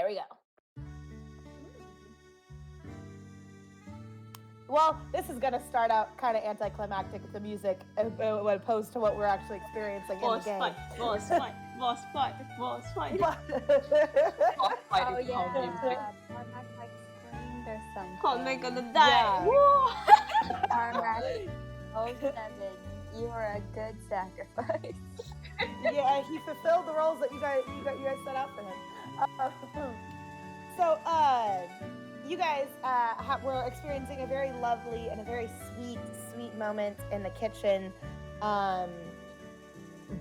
There we go. Well, this is going to start out kind of anticlimactic with the music as opposed to what we're actually experiencing in the game. Boss fight. Oh yeah, Parmac like screamed or something. Parmac gonna die. Yeah. Parmac, 07, you are a good sacrifice. Yeah, he fulfilled the roles that you guys set out for him. You guys were experiencing a very lovely and a very sweet moment in the kitchen,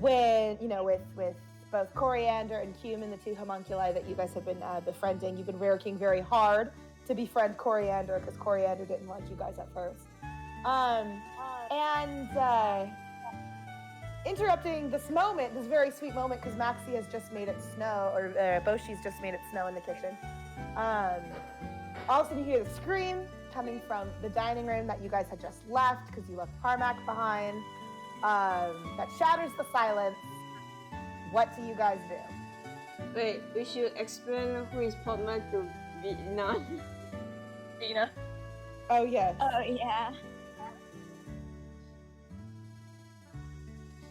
with both Coriander and Cumin, the two homunculi that you guys have been befriending. You've been working very hard to befriend Coriander because Coriander didn't like you guys at first. Interrupting this moment, this very sweet moment, because Maxie has just made it snow, or Bouchi's just made it snow in the kitchen. All of a sudden you hear the scream coming from the dining room that you guys had just left because you left Parmac behind. That shatters the silence. What do you guys do? Wait, we should explain who is Parmac to Vena. Oh, yes. Oh yeah.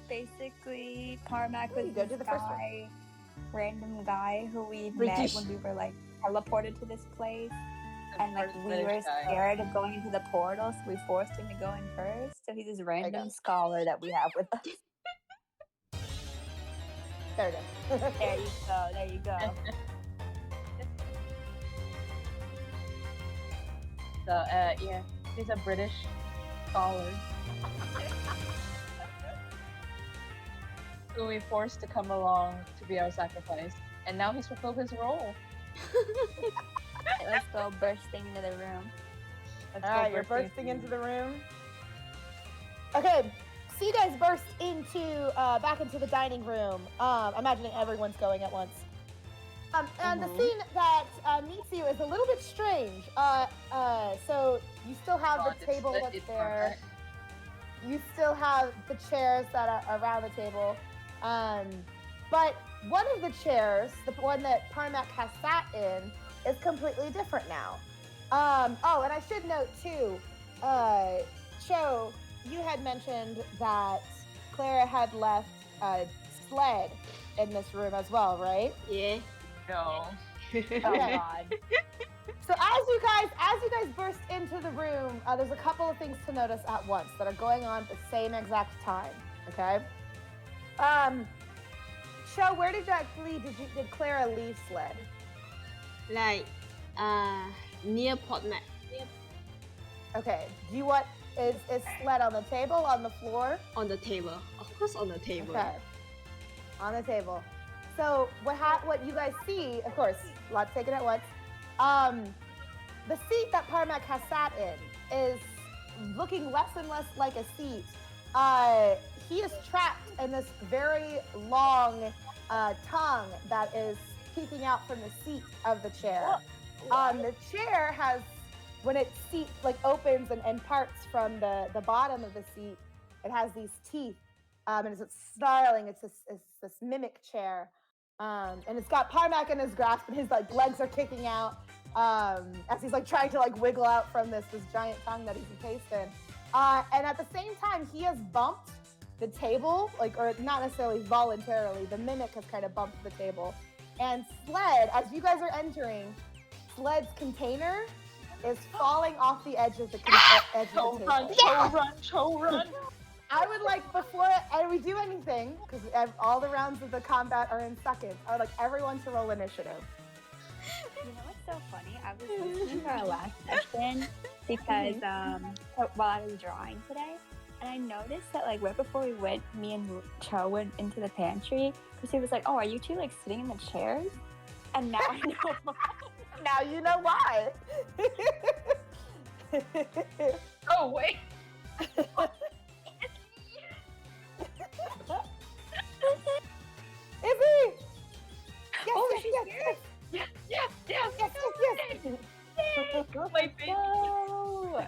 Basically, Parmac was Go this to the first random guy who we met when we were like teleported to this place. And like we were scared of going into the portal, so we forced him to go in first. So he's this random scholar that we have with us. There it is. There you go. So yeah, he's a British scholar who we forced to come along to be our sacrifice, and now he's fulfilled his role. Let's go bursting into the room. You're bursting into the room. Okay, so you guys burst into back into the dining room. Imagining everyone's going at once. And the scene that meets you is a little bit strange. So you still have the table that's there. You still have the chairs that are around the table. But one of the chairs, the one that Parmac has sat in, is completely different now. And I should note too, Cho, you had mentioned that Clara had left a sled in this room as well, right? Yeah. No. Oh God. So as you guys burst into the room, there's a couple of things to notice at once that are going on at the same exact time. Okay. Cho, where did Clara leave sled? Like, near Parmac. Okay. Do you want is sled on the table, on the floor? On the table. Of course, on the table. Okay. On the table. So what you guys see, of course, lots taken at once. The seat that Parmac has sat in is looking less and less like a seat. He is trapped in this very long tongue that is peeking out from the seat of the chair. The chair has, when its seat like opens and parts from the bottom of the seat, it has these teeth, and it's snarling. It's this mimic chair, and it's got Parmac in his grasp, and his like legs are kicking out as he's like trying to like wiggle out from this giant tongue that he's encased in. And at the same time, he has bumped the table, or not necessarily voluntarily. The mimic has kind of bumped the table. And Sled, as you guys are entering, Sled's container is falling off the edge of the table. Run. I would like, before we do anything, because all the rounds of the combat are in seconds, I would like everyone to roll initiative. You know what's so funny? I was listening to our last session because while I was drawing today, and I noticed that like right before we went, me and Cho went into the pantry, because he was like, "Oh, are you two like sitting in the chairs?" And now I know why. Now you know why. Oh wait. Issy! Yes. My baby. No!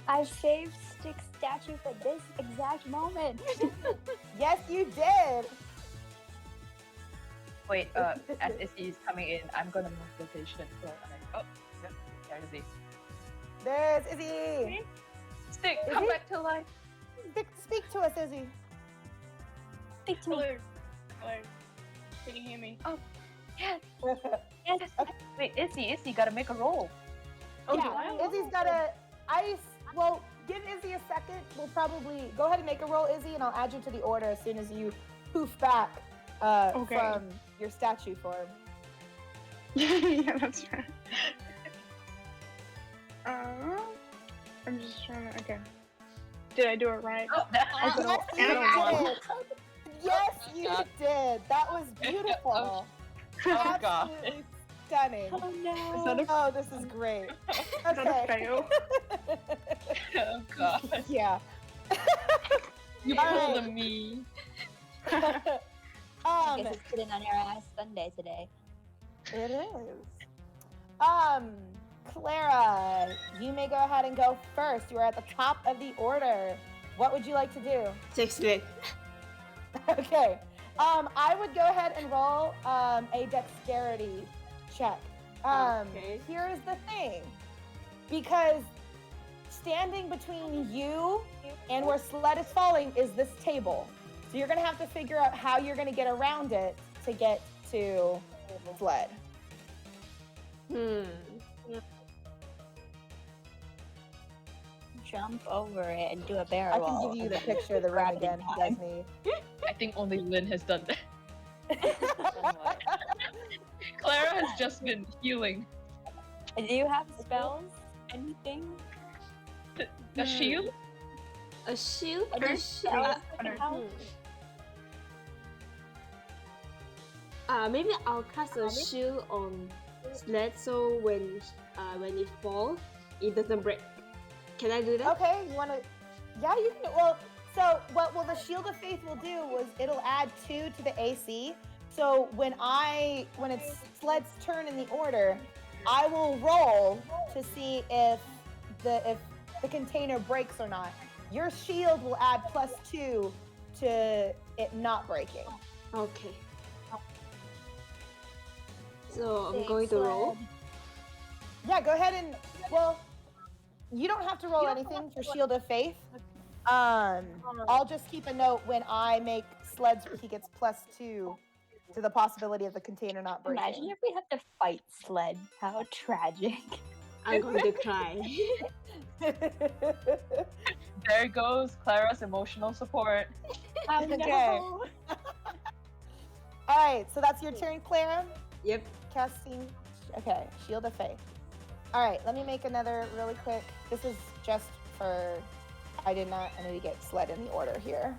I saved Stick statue for this exact moment. Yes, you did. Wait, as Issy is coming in, I'm gonna move location. So I'm like, oh, yeah, there's Issy. There's Izzy. Stick, Izzy? come back to life. Speak to us, Izzy. Speak to me. Hello. Can you hear me? Oh, yes. Yes. Wait, Issy, gotta make a roll. Oh, do I? Yeah, Izzy's got a ice. Well, give Izzy a second. We'll probably go ahead and make a roll, Izzy, and I'll add you to the order as soon as you poof back Okay. from your statue form. Yeah, that's right. I'm just trying to. Okay. Did I do it right? Oh, I don't- Yes, you I don't did. Yes, you God. did. That was beautiful. oh god. Absolutely stunning. Oh no. Is that a, Oh, this is great. is that a Okay. fail? Oh god. Yeah. You All pulled right. a me. I guess it's sitting on your ass Sunday today. It is. Clara, you may go ahead and go first. You are at the top of the order. What would you like to do? Six leg. Okay. I would go ahead and roll a dexterity check. Okay. Here is the thing. Because standing between you and where Sled is falling is this table. So you're going to have to figure out how you're going to get around it to get to Sled. Jump over it and do a barrel I roll. can give you and the then picture of the room grab it again in if you guys need. I think only Lyn has done that. Clara has just been healing. Do you have spells? Anything? A shield? A shield? Other A spells that can Other- help? Maybe I'll cast a shield on Sled so when it falls, it doesn't break. It's Can I do that? Okay, you want to? Yeah, you can. Well, so what the Shield of Faith will do was it'll add 2 to the AC. So when it's Sled's turn in the order, I will roll to see if the container breaks or not. Your shield will add +2 to it not breaking. Okay. So I'm Thanks, going to roll. Sled. Yeah, go ahead and you don't have to roll anything for Shield of Faith. I'll just keep a note when I make Sled's he gets +2 to the possibility of the container not breaking. Imagine if we had to fight Sled. How tragic. I'm going to cry. There goes Clara's emotional support. Oh Okay. no. All right, so that's your turn, Clara. Yep. Casting. Okay, Shield of Faith. All right, let me make another really quick. This is just for. I need to get Sled in the order here.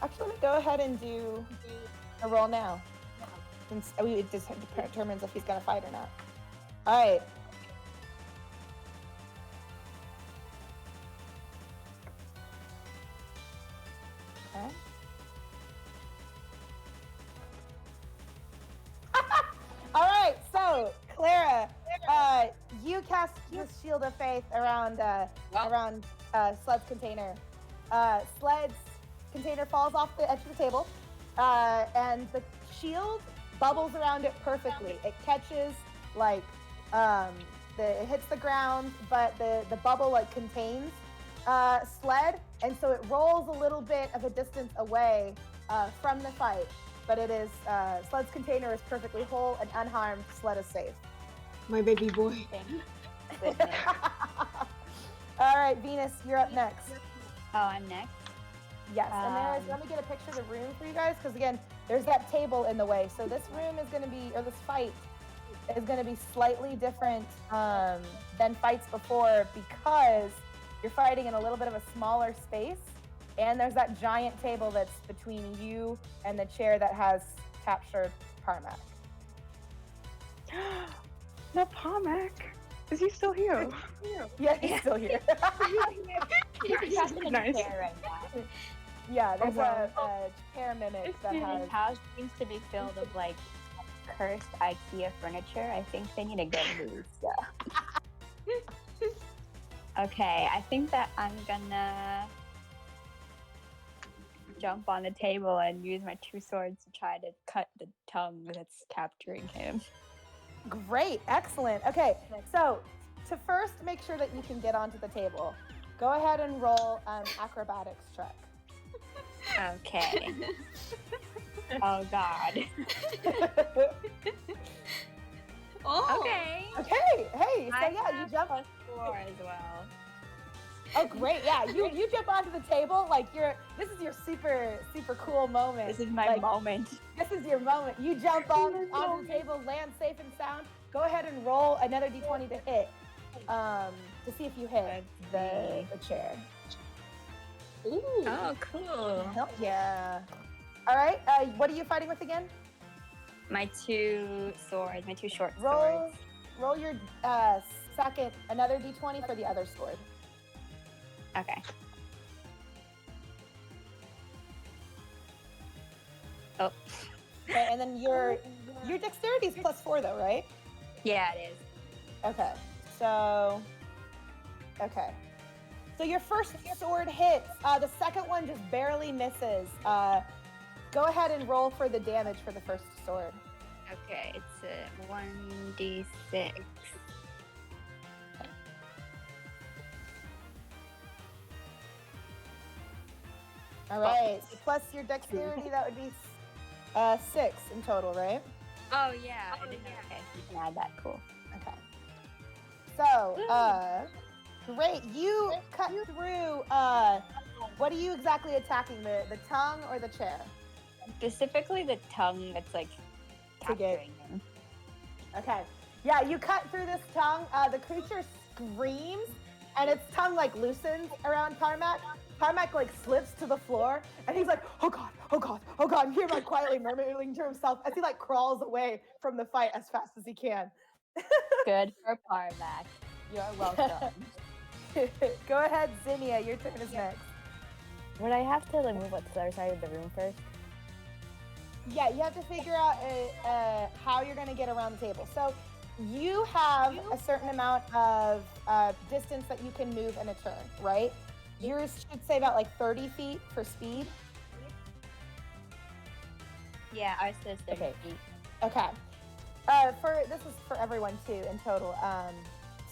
Actually, let me go ahead and do a roll now. Since it just determines if he's gonna fight or not. All right. Okay. All right, so Clara, you cast the Shield of Faith around Sled's container. Sled's container falls off the edge of the table, and the shield bubbles around it perfectly. It catches it hits the ground, but the bubble contains Sled, and so it rolls a little bit of a distance away from the fight. But it is Sled's container is perfectly whole and unharmed. Sled is safe. My baby boy. Goodness. All right, Venus, you're up next. Oh, I'm next. Yes, and let me get a picture of the room for you guys, because again, there's that table in the way. So this room is going to be, or this fight is going to be slightly different than fights before, because you're fighting in a little bit of a smaller space, and there's that giant table that's between you and the chair that has captured Carmack. Not Pomac. Is he still here? Yeah, he's still here. He's trapped in a Nice. chair right now. Yeah, there's wow. a chair mimic that His has. house seems to be filled of cursed IKEA furniture. I think they need to get moved. So. Okay, I think that I'm gonna jump on the table and use my 2 swords to try to cut the tongue that's capturing him. Great, excellent. Okay, so to first make sure that you can get onto the table, go ahead and roll acrobatics check. Okay. Oh God. Oh. Okay. Okay, hey, so I yeah, you have jump. +4 as well. Oh, great, yeah, you jump onto the table like this is your super cool moment. This is my Like, moment. This is your moment. You jump onto the table, land safe and sound. Go ahead and roll another d20 to hit, to see if you hit the chair. Ooh. Oh, cool. Hell yeah. All right, what are you fighting with again? My 2 swords, my 2 short Roll, swords. roll your second, another d20 for the other sword. Okay. Oh. Okay, and then your dexterity is +4 though, right? Yeah, it is. Okay, so your first sword hits. The second one just barely misses. Go ahead and roll for the damage for the first sword. Okay, it's a 1d6. All right, so plus your dexterity, that would be 6 in total, right? Oh yeah, I didn't know. Okay, you can add that. Cool. Okay. So, great. You cut through. What are you exactly attacking? The tongue or the chair? Specifically the tongue that's like To get- capturing him. Okay. Yeah, you cut through this tongue. The creature screams, and its tongue like loosens around Parmac. Parmac like slips to the floor, and he's like, "Oh God, oh God, oh God!" You hear him like quietly murmuring to himself as he like crawls away from the fight as fast as he can. Good for Parmac. You're welcome. Go ahead, Zinnia. Your turn is next. Would I have to like move up to the other side of the room first? Yeah, you have to figure out how you're going to get around the table. So you have a certain amount of distance that you can move in a turn, right? Yours should say about like 30 feet for speed. Yeah, ours says 30 Okay. feet. Okay. This is for everyone too in total,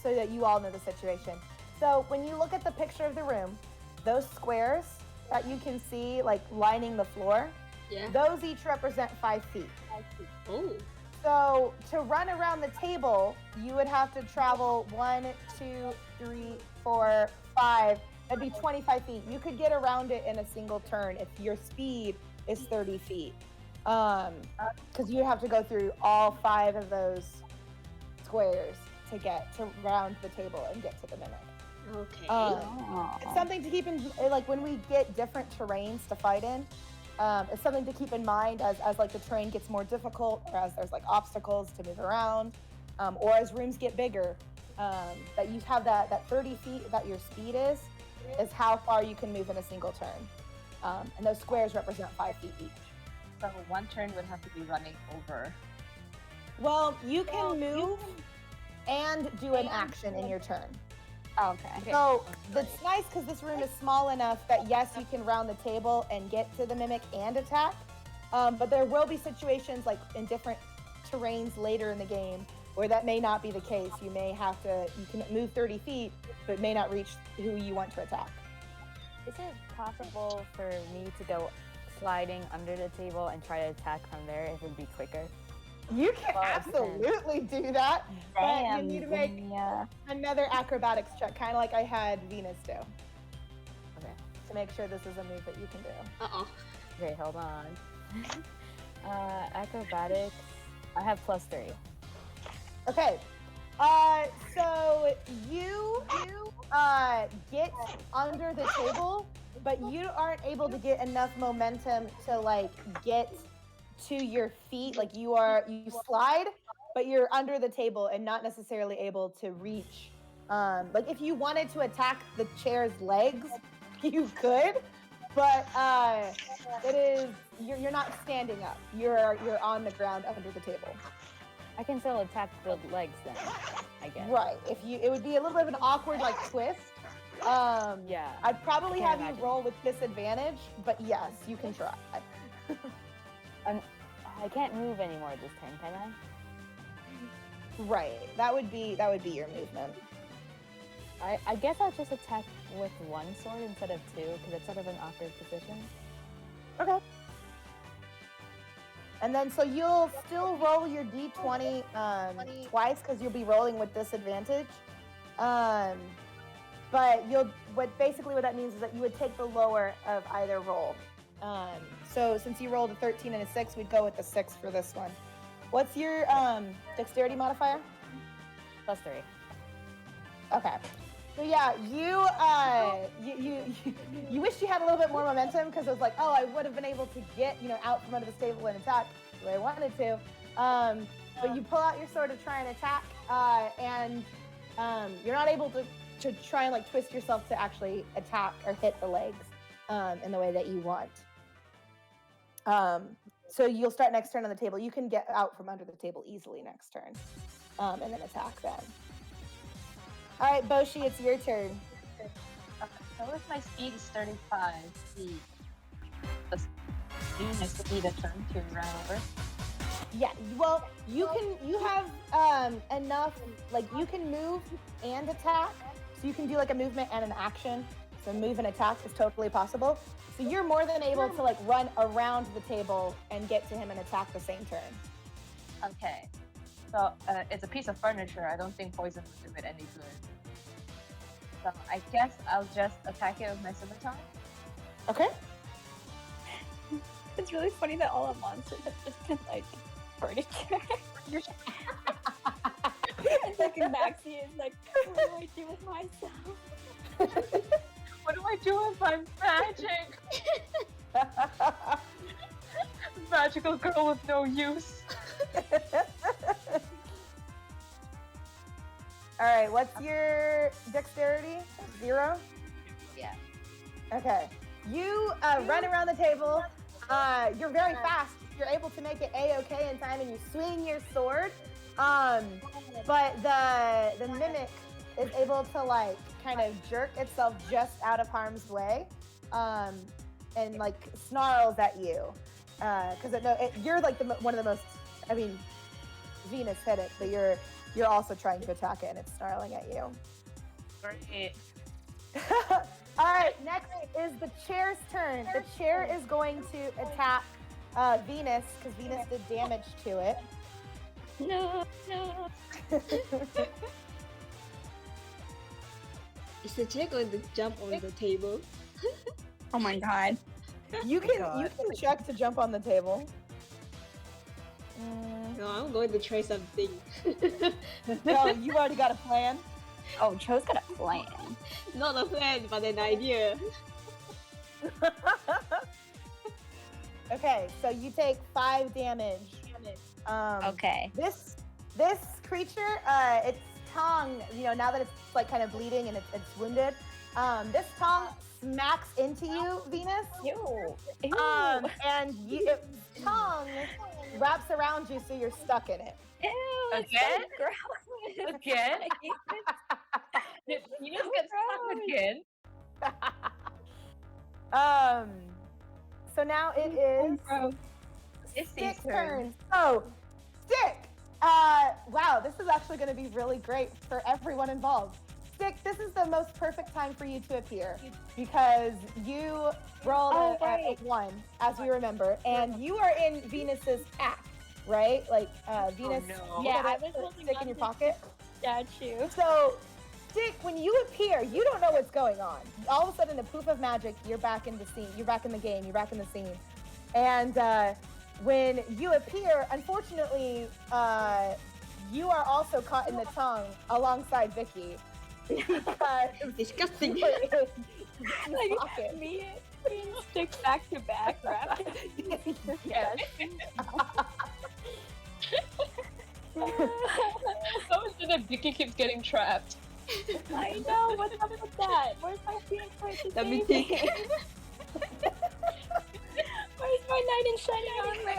so that you all know the situation. So when you look at the picture of the room, those squares that you can see like lining the floor, Yeah. those each represent 5 feet. Oh. So to run around the table, you would have to travel 1, 2, 3, 4, 5. That'd be 25 feet. You could get around it in a single turn if your speed is 30 feet. Because you have to go through all 5 of those squares to get to round the table and get to the mimic. Okay. It's something to keep in, like when we get different terrains to fight in. It's something to keep in mind as like the terrain gets more difficult, or as there's like obstacles to move around, or as rooms get bigger, that you have that 30 feet that your speed is how far you can move in a single turn. And those squares represent 5 feet each. So one turn would have to be running over. Well, you can move and do an action in your turn. Oh, okay. So it's nice because this room is small enough that yes, you can round the table and get to the mimic and attack. But there will be situations like in different terrains later in the game where that may not be the case. You can move 30 feet, but may not reach who you want to attack. Is it possible for me to go sliding under the table and try to attack from there if it would be quicker? You can absolutely do that, but you Damn, need to make Zinnia. another acrobatics check, kind of like I had Venus do, Okay. to make sure this is a move that you can do. Uh-oh. Okay, hold on. Acrobatics. I have +3. Okay. So you get under the table, but you aren't able to get enough momentum to like get to your feet. Like you slide, but you're under the table and not necessarily able to reach. Like if you wanted to attack the chair's legs, you could, but you're not standing up. You're on the ground under the table. I can still attack the legs then, I guess. Right. It would be a little bit of an awkward like twist, Yeah. I'd probably I can't have you imagine. roll with disadvantage, but yes, you can try. I can't move anymore this turn, can I? Right. That would be your movement. I guess I'll just attack with one sword instead of two, because it's sort of an awkward position. Okay. And then so you'll still roll your d20 twice because you'll be rolling with disadvantage. But basically what that means is that you would take the lower of either roll. So since you rolled a 13 and a 6, we'd go with the 6 for this one. What's your dexterity modifier? +3. Okay. So yeah, you wish you had a little bit more momentum because it was like, oh, I would have been able to get out from under the table and attack the way I wanted to. But you pull out your sword to try and attack, and you're not able to try and like twist yourself to actually attack or hit the legs in the way that you want. So you'll start next turn on the table. You can get out from under the table easily next turn, and then attack them. All right, Bouchi, it's your turn. So if my speed is 35 feet, the Venus would be the turn to run over. Yeah, well, you have enough, like you can move and attack, so you can do like a movement and an action. So move and attack is totally possible. So you're more than able to like run around the table and get to him and attack the same turn. Okay. So it's a piece of furniture. I don't think poison would do it any good. So I guess I'll just attack it with my scimitar. Okay. It's really funny that all our monsters have just been like furniture. And like Maxie is like, what do I do with myself? What do I do with my magic? Magical girl with no use. All right, what's your dexterity? 0? Yeah. Okay. You run around the table. You're very fast. You're able to make it A-okay in time, and you swing your sword. But the mimic is able to like kind of jerk itself just out of harm's way, and like snarls at you. Because you're like one of the most. I mean, Venus hit it, but you're also trying to attack it, and it's snarling at you. Great. All right, next is the chair's turn. The chair is going to attack Venus because Venus did damage to it. No. Is the chair going to jump on the table? Oh my god. You can check to jump on the table. No, I'm going to try something. No, you already got a plan. Oh, Cho's got a plan. Not a plan, but an idea. Okay, so you take 5 damage. Okay. This creature, its tongue, now that it's like kind of bleeding and it's wounded, this tongue smacks into you, Venus. Ew. And its tongue wraps around you, so you're stuck in it. Ew, it's Again? so gross. Again? I hate this. Did Venus get stuck again? So now it is Issy's Stick's turn. turn. So, Stick! Wow, this is actually going to be really great for everyone involved. Stick, this is the most perfect time for you to appear because you rolled a 1, as we remember, and you are in Venus's pack, right? Like, Venus, no. you Yeah, got I a was holding stick on in your to pocket. Statue. So, Stick, when you appear, you don't know what's going on. All of a sudden, a poof of magic, you're back in the scene. You're back in the game. You're back in the scene. And when you appear, unfortunately, you are also caught in the tongue alongside Vicky. Because Disgusting. you were in his Like, pocket. me and Stick back to back, right? Yes. How is it that Vicky keeps getting trapped? I know, what's up with that? Where's my Phoenix Wright to Let me save think. me? Where's my knight in shining armor?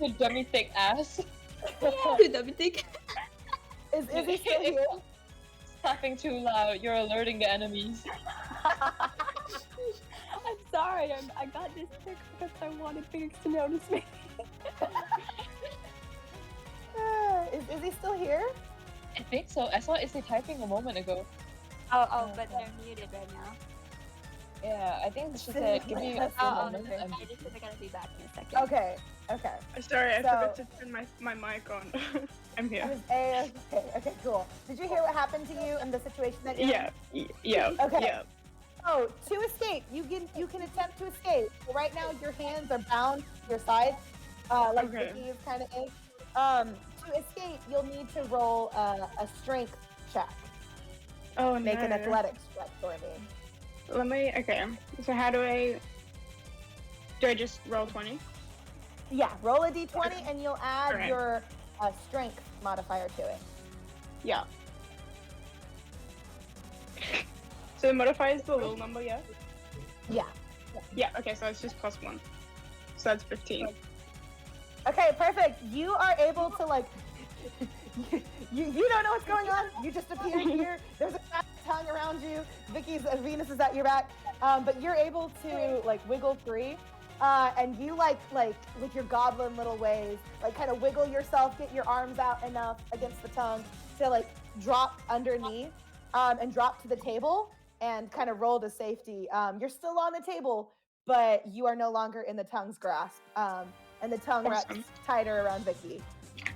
The dummy thick ass. Let me think. Is he still here? Tapping too loud. You're alerting the enemies. I'm sorry. I got this pick because I wanted things to notice me. Is he still here? I think so. I saw Issy typing a moment ago. Oh, but they're muted right now. Yeah, I think she said, give me a few moments. Okay. I'm- I just said they're gonna be back in a second. Okay. Sorry, I So- forgot to turn my mic on. I'm here. Okay, cool. Did you hear what happened to you in the situation that you're in? Yeah. Okay. Yeah. Oh, to escape, you can attempt to escape. So right now your hands are bound to your sides, like Okay. Vicky is kind of is. To escape, you'll need to roll a strength check. Oh, Make an no. athletics check for me. Let me. Okay. So how do I? Do I just roll 20? Yeah, roll a d20 and you'll add Alright. your strength modifier to it. Yeah. So the modifier is the little number, yeah? Yeah. Yeah. Okay. So it's just +1. So that's 15. Okay, perfect. You are able to like. You don't know what's going on. You just appeared here. There's a fat tongue around you. Vicky's Venus is at your back, but you're able to like wiggle free, and you like with your goblin little ways, like kind of wiggle yourself, get your arms out enough against the tongue to like drop underneath, and drop to the table and kind of roll to safety. You're still on the table, but you are no longer in the tongue's grasp, and the tongue wraps Awesome. tighter around Vicky.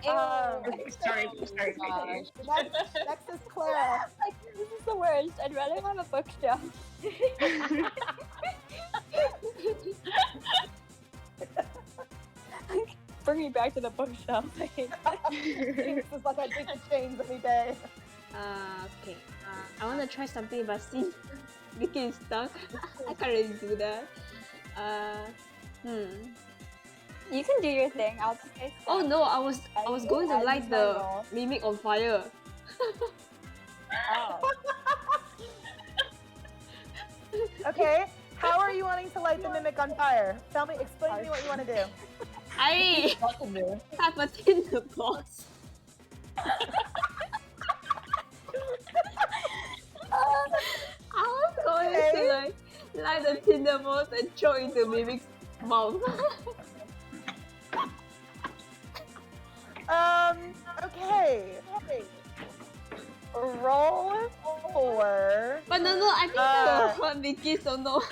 Okay, sorry. Next is Clara. Like, this is the worst. I'd rather have a bookshelf. Bring me back to the bookshelf. This is like I take the chains every day. Okay. I want to try something, but see, Vicky is stuck. I can't really do that. You can do your thing. I'll just stay Oh still. no, I was going to I light use my the roll. mimic on fire. Oh. Okay, how are you wanting to light the mimic on fire? Explain to me what you want to do. I What to do? have a tinderbox. I was going to like light the tinderbox and throw it into mimic's mouth. Okay. Roll for. But no, I think that was what Vicky, so no.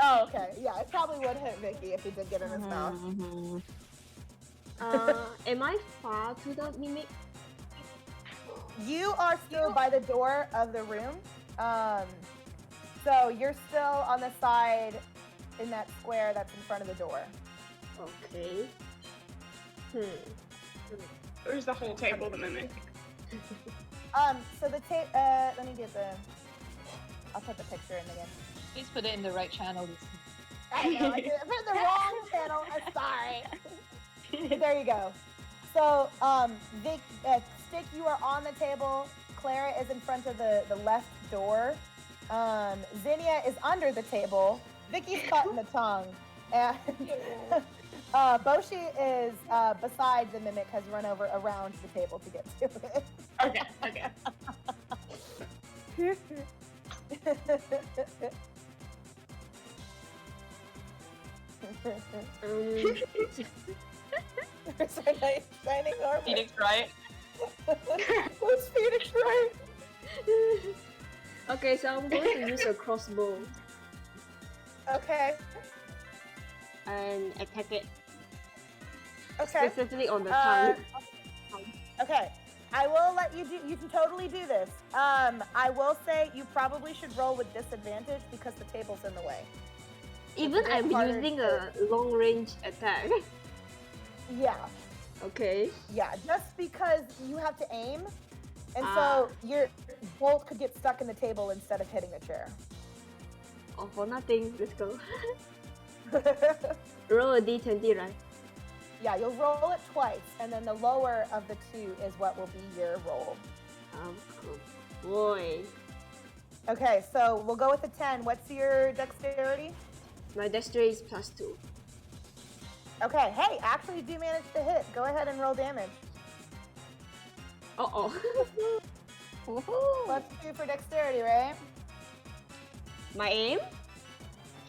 Oh, okay. Yeah, it probably would hit Vicky if he did get in his mouth. Am I far to the mimic? You are still by the door of the room. So you're still on the side in that square that's in front of the door. Okay. Where's the whole table, the mimic? So the tape. Let me get the. I'll put the picture in again. Please put it in the right channel. I know. I put it in the wrong channel. I'm sorry. There you go. So, Stick, you are on the table. Clara is in front of the left door. Zinnia is under the table. Vicky's caught in the tongue. And Bouchi is beside the mimic, has run over around the table to get to it. Okay. There's a nice shining armor. Phoenix, right? Who's Phoenix, right? Okay, so I'm going to use a crossbow Okay. and attack it Okay. specifically on the Uh, tongue. Okay. I will let you do. You can totally do this. I will say you probably should roll with disadvantage because the table's in the way. Even bit I'm harder using to- a long range attack. Yeah. Okay. Yeah. Just because you have to aim, and Ah. so your bolt could get stuck in the table instead of hitting the chair. Oh, for nothing. Let's go. Roll a d20, right? Yeah, you'll roll it twice, and then the lower of the two is what will be your roll. Cool. Boy. Okay, so we'll go with the 10. What's your dexterity? My dexterity is +2. Okay, hey, actually you do manage to hit. Go ahead and roll damage. Uh-oh. Woohoo! +2 for dexterity, right? My aim?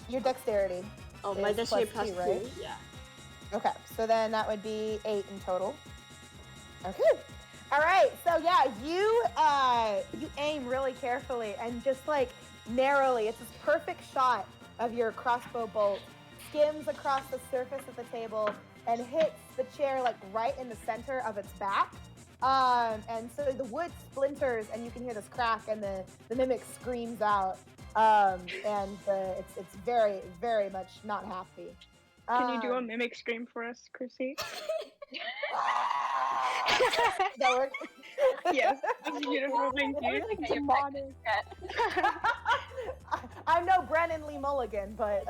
Your dexterity. Oh, my Is dexterity plus plus two, 2, right? yeah. Okay, so then that would be 8 in total. Okay. All right. So yeah, you aim really carefully and just like narrowly. It's this perfect shot of your crossbow bolt, skims across the surface of the table and hits the chair like right in the center of its back. And so the wood splinters and you can hear this crack and the mimic screams out. It's very, very much not happy. Can you do a mimic scream for us, Krissey? Does that work? Yes, that's beautiful. Thank you. Like demonic. I'm no Brennan Lee Mulligan, but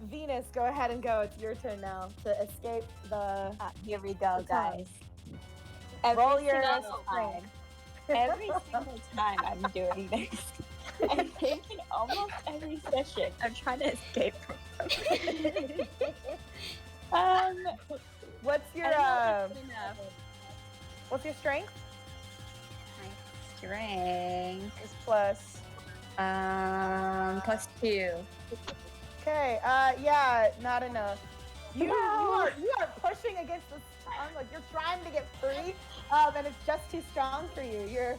Venus, go ahead and go. It's your turn now to escape the. Here we go, guys. Roll your single strength. Every single time I'm doing this, I think in almost every session, I'm trying to escape from something. What's your I don't know if it's enough. what's your strength? My strength Is plus. +2. Okay. Yeah, not enough. You are pushing against the tongue, like you're trying to get free, and it's just too strong for you. You're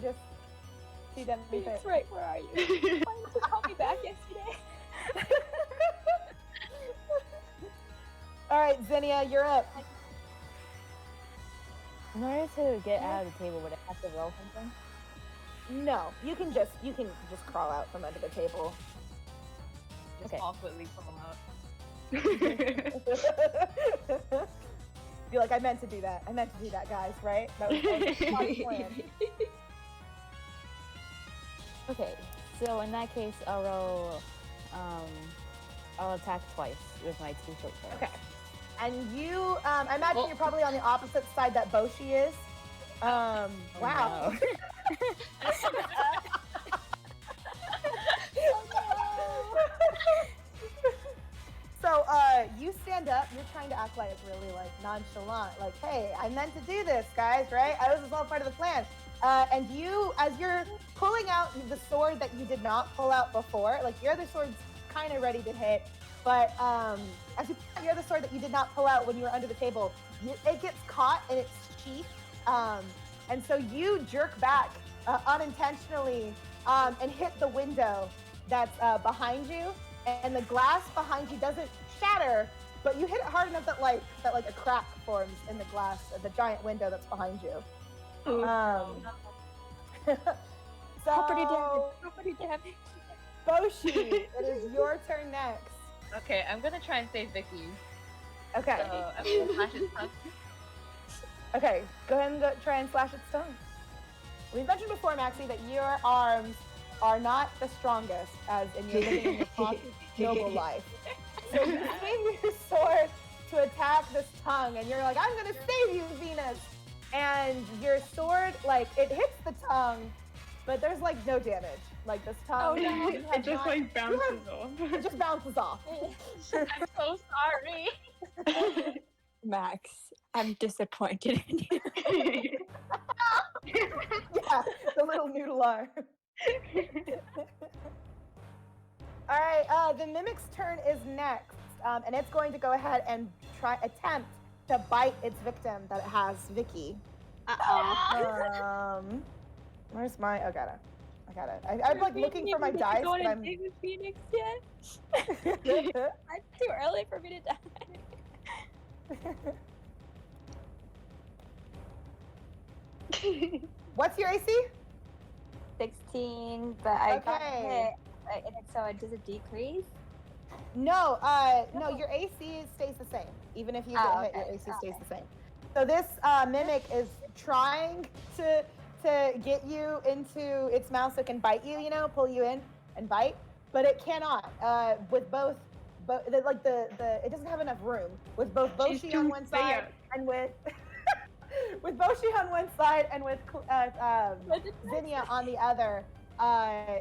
just too damn fit. That's right. Where are you? Why didn't you call me back yesterday? All right, Zinnia, you're up. In order to get out of the table, would I have to roll something? No, you can just crawl out from under the table. Just Okay. awkwardly pull out. Be like, I meant to do that. I meant to do that, guys. Right? That was my plan. Okay, so in that case, I'll attack twice with my 2 short swords. Okay. And you, I imagine you're probably on the opposite side that Bouchi is. Wow. no. So, you stand up, you're trying to act like really like nonchalant, like, hey, I meant to do this, guys, right? This is all part of the plan. And you, as you're pulling out the sword that you did not pull out before, like your other sword's kind of ready to hit, but as you pull out your other sword that you did not pull out when you were under the table, it gets caught in its sheath, and so you jerk back unintentionally and hit the window that's behind you, and the glass behind you doesn't shatter, but you hit it hard enough that like a crack forms in the glass of the giant window that's behind you. So, Property damage. Bouchi, it is your turn next. Okay, I'm gonna try and save Vicky. Okay. So I'm gonna slash its tongue. Okay, go ahead and try and slash its tongue. We mentioned before, Maxie, that your arms are not the strongest as in your living in your noble life. So you swing your sword to attack this tongue, and you're like, I'm gonna save you, Venus! And your sword, like, it hits the tongue, but there's like no damage. Like this tongue, It just like bounces off. it just bounces off. I'm so sorry. Max, I'm disappointed in you. Yeah, the little noodle arm. All right, the mimic's turn is next, and it's going to go ahead and attempt to bite its victim that it has, Vicky. Where's my? I got it. I'm like looking for my dice, but I'm. With Phoenix yet? It's too early for me to die. What's your AC? 16, but I got Okay. hit, and so it does a decrease. No, no, your AC stays the same. Even if you get hit, your AC stays the same. So this mimic is trying to get you into its mouth so it can bite you, pull you in and bite, but it cannot. With both it doesn't have enough room. With both Bouchi on one side and with with Bouchi on one side and with Zinnia on the other,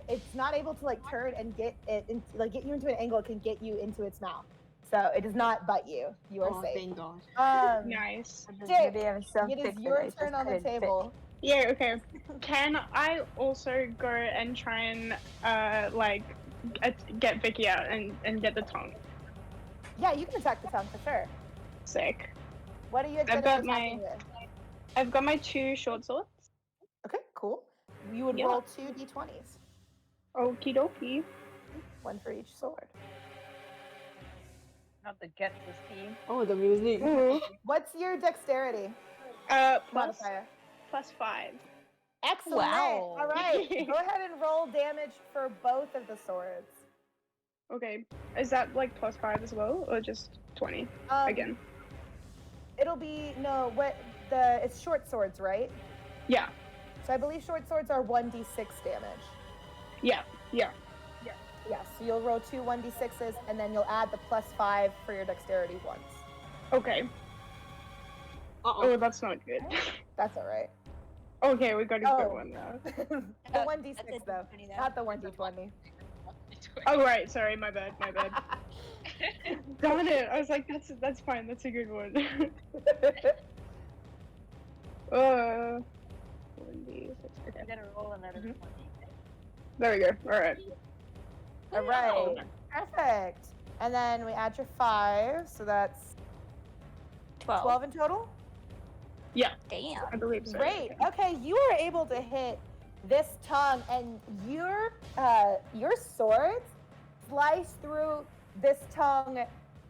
it's not able to like turn and get you into an angle it can get you into its mouth. So it does not bite you. You are Oh, safe. thank God. Nice. Jake, Maybe I'm so it is thick your that I turn just on the couldn't fit. table. Yeah, okay. Can I also go and try and get Vicky out and get the tongue? Yeah, you can attack the tongue for sure. Sick. What are you gonna I've be got attacking with? I've got my 2 short swords. Okay, cool. You would Yeah. roll 2 d20s, Okie dokie. 1 for each sword. Not the get this team. Oh, the music. Ooh. What's your dexterity Plus modifier? +5. Excellent. Wow. All right. Go ahead and roll damage for both of the swords. Okay. Is that like +5 as well, or just 20 again? It'll be it's short swords, right? Yeah. So I believe short swords are 1d6 damage. Yeah. Yeah, so you'll roll 2 1d6s, and then you'll add the +5 for your dexterity once. Okay. Uh-oh. Oh, that's not good. That's all right. Okay, we got a Oh. good one now. The That's 1d6 a though, D20 though. not the 1d20. Oh right, sorry, my bad. Darn it! I was like, that's fine. That's a good one. 1d6. I'm Okay. gonna roll another 20. There we go. All right. All right, perfect. And then we add your 5, so that's 12 in total. Yeah, Damn. I believe so. Great. Okay, you are able to hit this tongue, and your swords slice through this tongue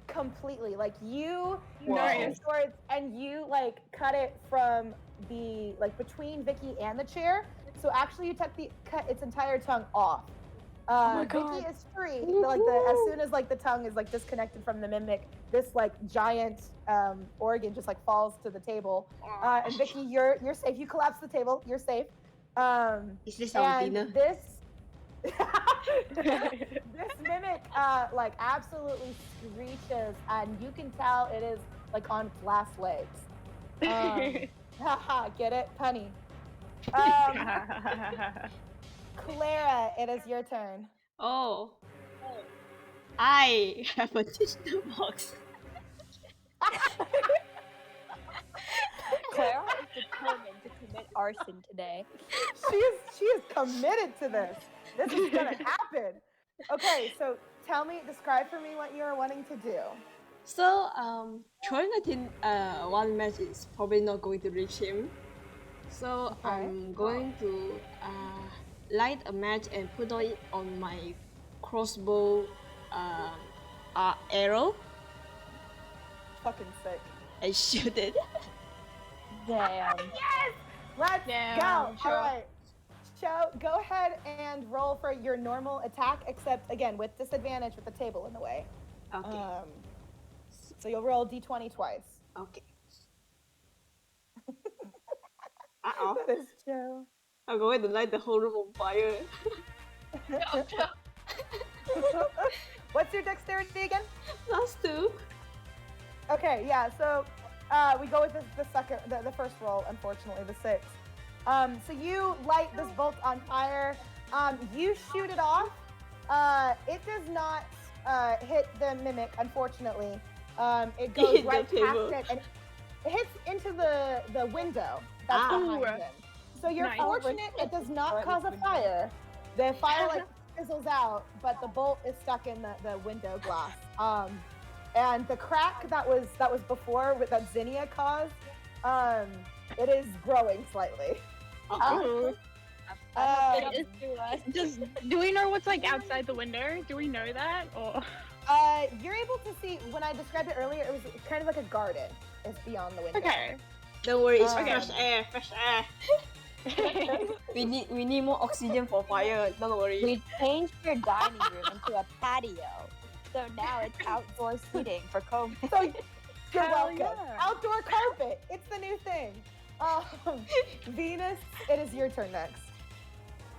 completely. Like you use Nice. your swords, and you like cut it from the between Vicky and the chair. So actually, you cut its entire tongue off. my God. Vicky is free. As soon as the tongue is disconnected from the mimic, this giant organ just falls to the table. And Vicky, you're safe. You collapse the table. You're safe. Is this our And dinner? this this mimic absolutely screeches, and you can tell it is on its last legs. Haha, get it, punny. Clara, it is your turn. Oh. I have a digital box. Clara is determined to commit arson today. She is committed to this. This is gonna happen. Okay, so describe for me what you are wanting to do. So, throwing one match is probably not going to reach him. So, Okay. I'm going to light a match and put it on my crossbow arrow Fucking sick. and shoot it. Damn. Yes! Let's Damn, go. Cho. All right. Cho, go ahead and roll for your normal attack, except again with disadvantage with the table in the way. Okay. So you'll roll d20 twice. Okay. Uh-oh. That is Cho. I'm going to light the whole room on fire. What's your dexterity again? +2. Okay, yeah. So we go with the first roll. Unfortunately, the 6. So you light this bolt on fire. You shoot it off. It does not hit the mimic, unfortunately. It goes Hit the right table. past it, and it hits into the window that's behind him. So you're Nice. fortunate it does not cause a fire. The fire fizzles out, but the bolt is stuck in the window glass. And the crack that was before that Zinnia caused, it is growing slightly. Ooh. It's Do we know what's outside the window? Do we know that? Or You're able to see, when I described it earlier, it was kind of like a garden. It's beyond the window. okay. Don't worry, it's Okay. fresh air, fresh air. We need more oxygen for fire. Don't worry. We changed your dining room into a patio. So now it's outdoor seating for COVID. So you're Hell welcome. yeah. Outdoor carpet. It's the new thing. Venus, it is your turn next.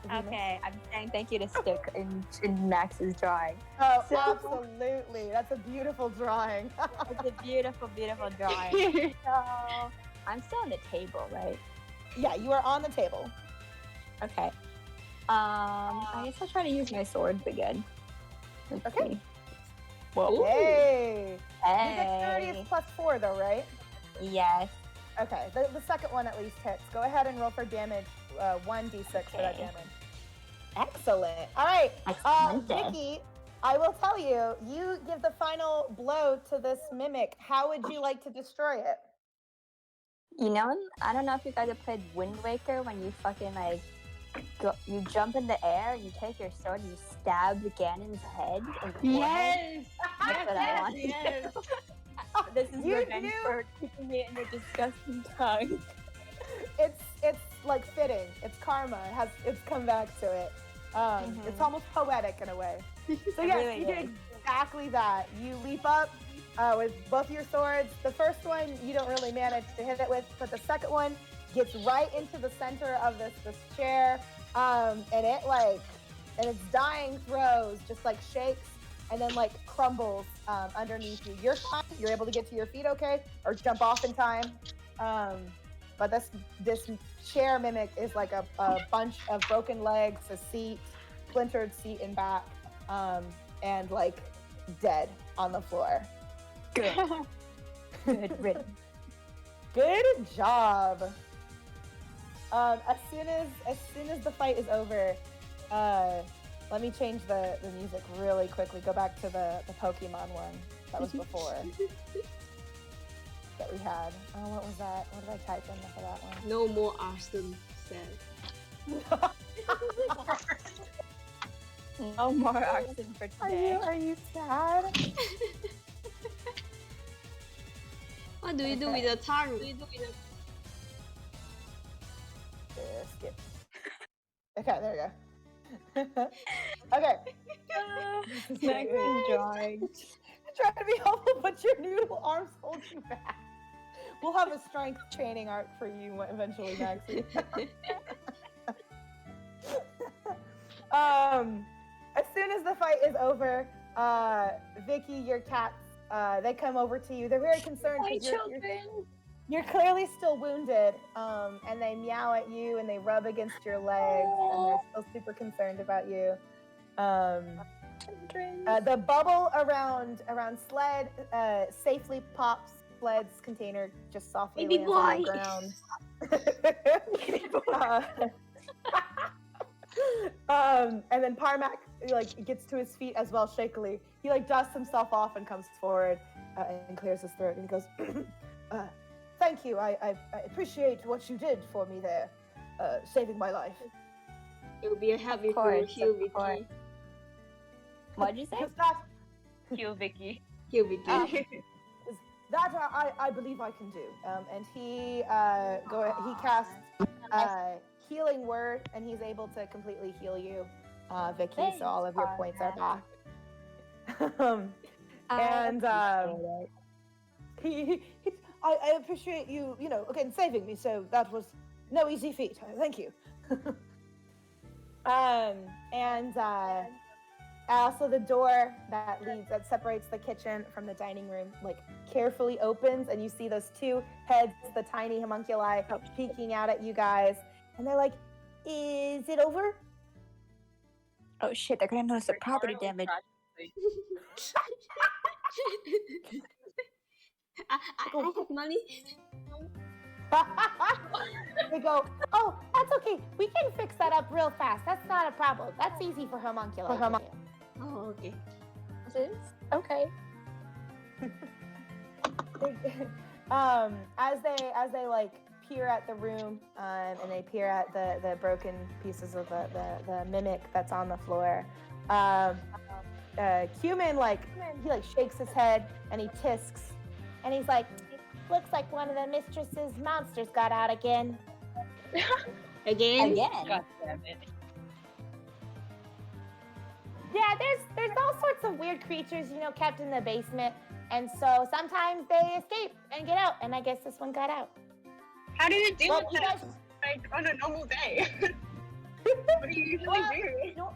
Venus. Okay, I'm saying thank you to Stick in Max's drawing. Oh, So- absolutely. That's a beautiful drawing. It's a beautiful, beautiful drawing. So I'm still on the table, right? Yeah, you are on the table. Okay. I guess I'll try to use my swords again. Let's Okay. see. Whoa. Hey! Your dexterity Hey. is +4 though, right? Yes. Okay, the second one at least hits. Go ahead and roll for damage, 1d6 for that Okay. damage. Excellent. All right, Excellent. Vicky, I will tell you, you give the final blow to this mimic. How would you like to destroy it? You know, I don't know if you guys have played Wind Waker when you fucking like you jump in the air, you take your sword, and you stab Ganon's head. In the forehead. Yes! That's what I want. Yes! This is You revenge do. for keeping me in your disgusting tongue. It's like fitting. It's karma. It's come back to it. It's almost poetic in a way. So It yes, really you do is. exactly that. You leap up with both your swords. The first one you don't really manage to hit it with, but the second one gets right into the center of this chair, and its dying throes just like shakes and then like crumbles underneath you. You're fine. You're able to get to your feet, okay, or jump off in time. But this chair mimic is like a bunch of broken legs, a seat, splintered seat and back, and like dead on the floor. Good. Good riddance. Good job. As soon as the fight is over, let me change the music really quickly. Go back to the Pokemon one that was before that we had. Oh, what was that? What did I type in for that one? No more arson said. No more arson for today. Are you sad? What do you do with the tongue? Skip. Okay, there you go. Okay. Next is drawing. Trying to be helpful, but your noodle arms hold you back. We'll have a strength training arc for you eventually, Maxie. As soon as the fight is over, Vicky, your cats, they come over to you. They're very concerned My because children. you're clearly still wounded, and they meow at you and they rub against your legs, and they're still super concerned about you. The bubble around Sled safely pops. Sled's container just softly Baby lands boy. on the ground. And then Parmac like gets to his feet as well, shakily. He like dusts himself off and comes forward and clears his throat, and he goes, "Thank you. I appreciate what you did for me there, saving my life." It would be a help if you course, heal of course. Vicky. What'd you say? Because that Heal Vicky. Heal Vicky. That I believe I can do. And he casts healing word, and he's able to completely heal you, Vicky. Thanks, so all of your points are Parmac. back. I appreciate you. Again saving me. So that was no easy feat. Thank you. Also, the door that separates the kitchen from the dining room, like carefully opens, and you see those two heads, the tiny homunculi, peeking out at you guys, and they're like, "Is it over?" Oh shit, they're gonna notice the property damage. I have money. They go, "Oh, that's okay. We can fix that up real fast. That's not a problem. That's easy for homunculi." Oh, okay. Okay. As they like peer at the room, and they peer at the broken pieces of the mimic that's on the floor, Cumin he shakes his head and he tisks, and he's like, "Looks like one of the mistress's monsters got out again." Again? God damn it. Yeah, there's all sorts of weird creatures, kept in the basement, and so sometimes they escape and get out, and I guess this one got out. How do you deal Well, with you that guys- like on a normal day? What do you usually Well, do?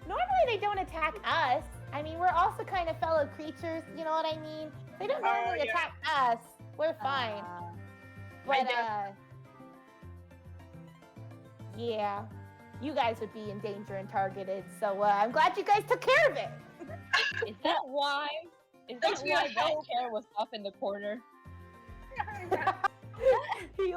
Normally they don't attack us. I mean, we're also kind of fellow creatures, you know what I mean? They don't normally yeah. attack us. We're fine. But yeah, you guys would be in danger and targeted. So I'm glad you guys took care of it. Is that why Is Thanks that for your why that help. chair was off in the corner? he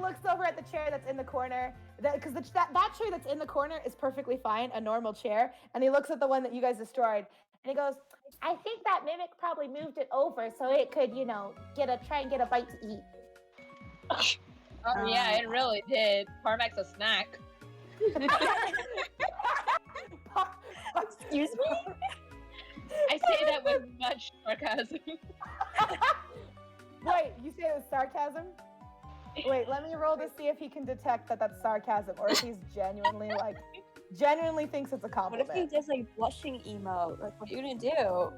looks over at the chair that's in the corner because that chair that's in the corner is perfectly fine, a normal chair, and he looks at the one that you guys destroyed and he goes, I think that mimic probably moved it over so it could, try and get a bite to eat. Oh yeah, it really did. Parmac's a snack. Excuse me? I say that with much sarcasm. Wait, you say it was sarcasm? Wait, let me roll to see if he can detect that that's sarcasm or if he's genuinely thinks it's a What compliment. if he just like blushing emote? Like, what are you gonna do?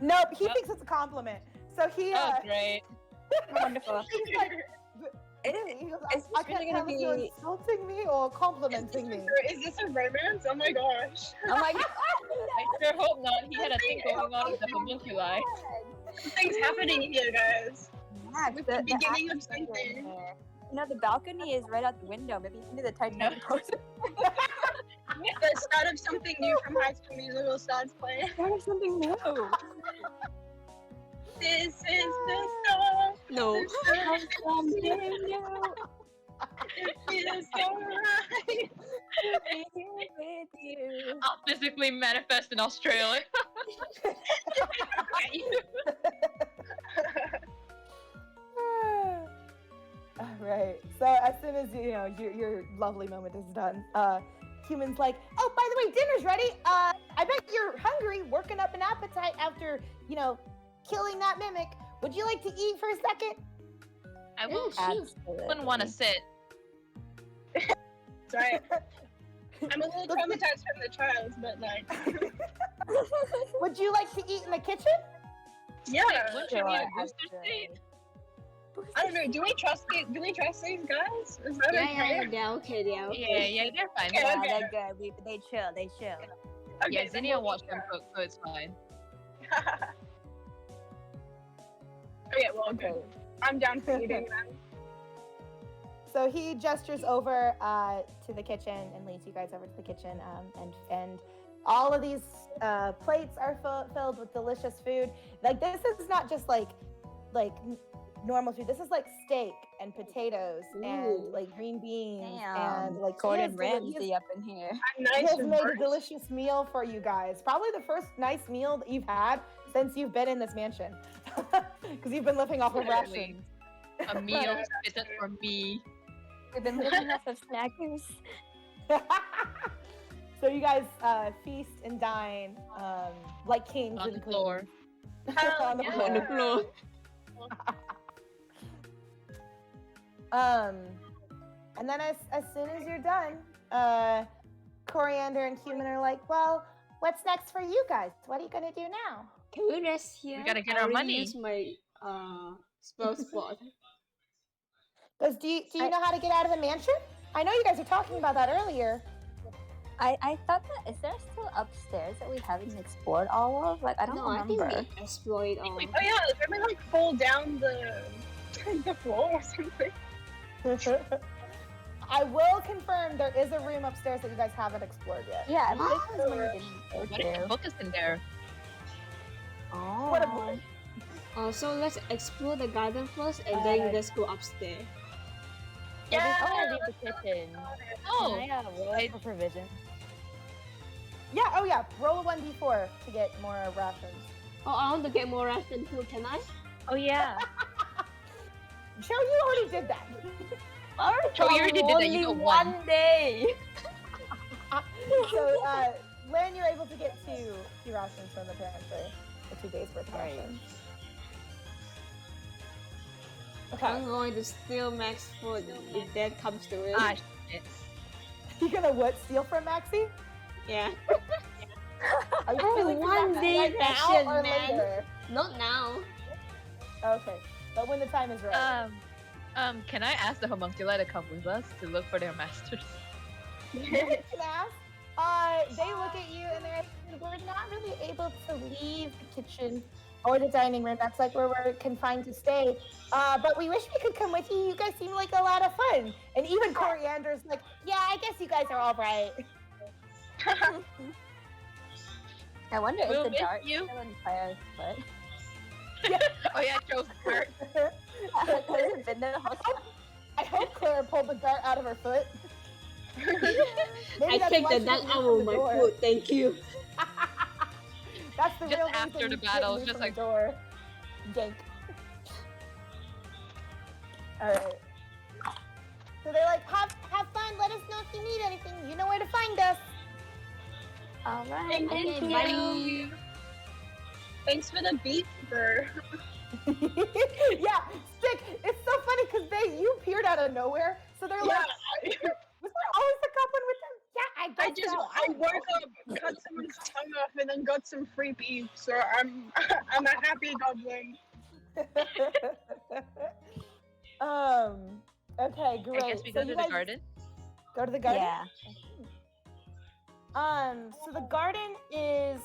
Nope, he Yep. thinks it's a compliment. So he Oh great. Wonderful. he's like, he goes, Is I this can't really tell gonna if you're be- insulting me or complimenting me. Is this a romance? Oh my gosh. Oh my god. I sure hope not. He had a thing going on with the homunculi. Something's happening here, guys. Max, It's the beginning of actors are in something. there. You know, the balcony is right out the window. Maybe you can do the Titanic pose. The start of something new from High School Musical starts playing. Start something new. This is the song. No. Something new. It feels so right. To be here with you. I'll physically manifest in Australia. Right. So as soon as your lovely moment is done, Human's like, oh, by the way, dinner's ready. I bet you're hungry, working up an appetite after killing that mimic. Would you like to eat for a second? I will. Absolutely. Wouldn't want to sit. Sorry. I'm a little traumatized from the trials, but like, Would you like to eat in the kitchen? yeah. Wouldn't you need a booster seat? I don't know. Do we trust these guys? Is that okay? They're okay. They're okay. Yeah, they're fine. Okay, Yeah, okay. they're good. They chill. Okay, Yeah, then Zinnia we'll watched eat them there. cook, so it's fine. Okay, well, good. I'm down for eating then. So he gestures over to the kitchen and leads you guys over to the kitchen. And all of these plates are filled with delicious food. Like this is not just like normal food. This is like steak and potatoes and Ooh. like green beans Damn. and like Gordon he Ramsay has- up in here. I'm He nice has and made a burnt. delicious meal for you guys. Probably the first nice meal that you've had since you've been in this mansion, because you've been living off of Literally. rations. A meal fitted for me. We've been living off of snackers. So you guys feast and dine like kings On and the queens. floor. Hell On the yeah. floor. On the floor. And then as soon as you're done, Coriander and Human are like, well, what's next for you guys? What are you gonna do now? Can we rest here? We gotta get I our already money. Use my spell spot. Because do you know how to get out of the mansion? I know you guys were talking about that earlier. I thought that is there still upstairs that we haven't explored all of? Like I don't No, I think remember. we explored all. Oh yeah, let me like fall down the floor or something. I will confirm there is a room upstairs that you guys haven't explored yet. Yeah, I think this is one we didn't go What if the to. book is in there? Oh. What a So let's explore the garden first, and then let's go upstairs. Yeah, I want to leave the kitchen. Oh, Can I roll I- for provision? Yeah, oh yeah. Roll a 1d4 to get more rations. Oh, I want to get more ration too. Can I? Oh yeah. Joe, you already did that. Joe, you already did that. You got one. day. So, Lynn, you're able to get two rations from the pantry. For 2 days worth of Right. rations. I'm going to steal Max food if that comes to it. Ah, shit. You gonna what? Steal from Maxie? Yeah. Are you Oh, stealing from one Maxie day right now ration, or man. later? Not now. Okay, but when the time is right. Can I ask the homunculi to come with us to look for their masters? You can ask. They look at you and they're like, we're not really able to leave the kitchen or the dining room. That's like where we're confined to stay. But we wish we could come with you. You guys seem like a lot of fun. And even Coriander's like, yeah, I guess you guys are all right. I wonder We'll if the miss dart you. still in Clara's foot. Oh yeah, Joe's hurt. Has it been there the whole time? I hope Clara pulled the dart out of her foot. Maybe I that's take why the she dart didn't out move of from the my door. foot. Thank you. That's the Just real after reason the you battle, didn't just move from like- the door. Yank. All right. So they're like, have fun. Let us know if you need anything. You know where to find us. All right. Okay, Thank bye. you. Thanks for the beat, bro. Yeah, Stick. It's so funny because you appeared out of nowhere. So they're like, was there always a goblin with them? Yeah, I guess so. I woke up, cut someone's tongue off, and then got some free beef. So I'm I'm a happy goblin. Okay, great. I guess we So go you to the guys garden. Go to the garden? Yeah. So the garden is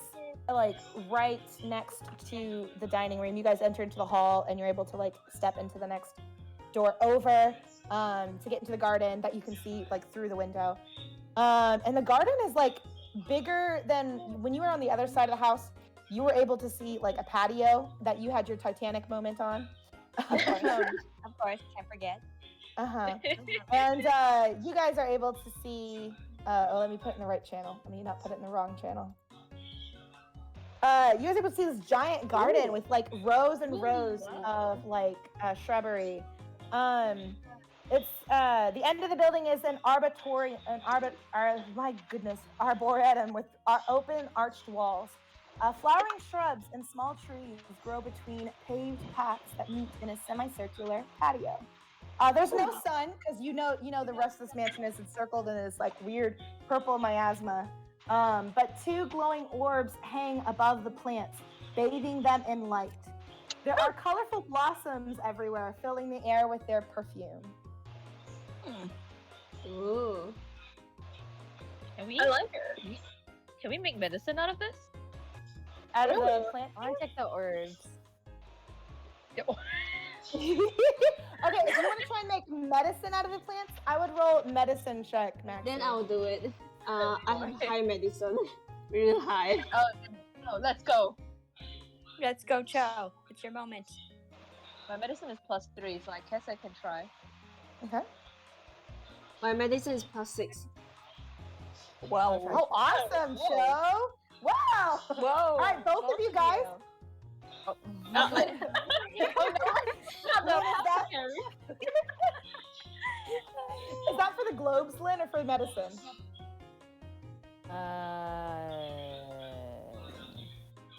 like right next to the dining room. You guys enter into the hall and you're able to like step into the next door over to get into the garden that you can see like through the window. And the garden is like bigger than when you were on the other side of the house. You were able to see like a patio that you had your Titanic moment on. Of course, can't forget. And you guys are able to see. Let me put it in the right channel. I mean, not put it in the wrong channel. You guys are able to see this giant garden with like rows and rows of like shrubbery. It's the end of the building is an arboretum with open arched walls. Flowering shrubs and small trees grow between paved paths that meet in a semicircular patio. There's no sun because you know the rest of this mansion is encircled in this like weird purple miasma. But two glowing orbs hang above the plants, bathing them in light. There are colorful blossoms everywhere, filling the air with their perfume. Ooh. I like it. Can we make medicine out of this? Out of the plant. I want to check the orbs. Okay, if you want to try and make medicine out of the plants, I would roll medicine check, Max. Then I'll do it. I have high medicine. Really high. No, let's go. Let's go, Cho. It's your moment. My medicine is +3, so I guess I can try. Okay. My medicine is +6. Whoa. Oh, awesome, Cho! Wow! Whoa. All right, both of you guys. Oh, Not like- What is that? Is that for the globes, Lyn, or for medicine?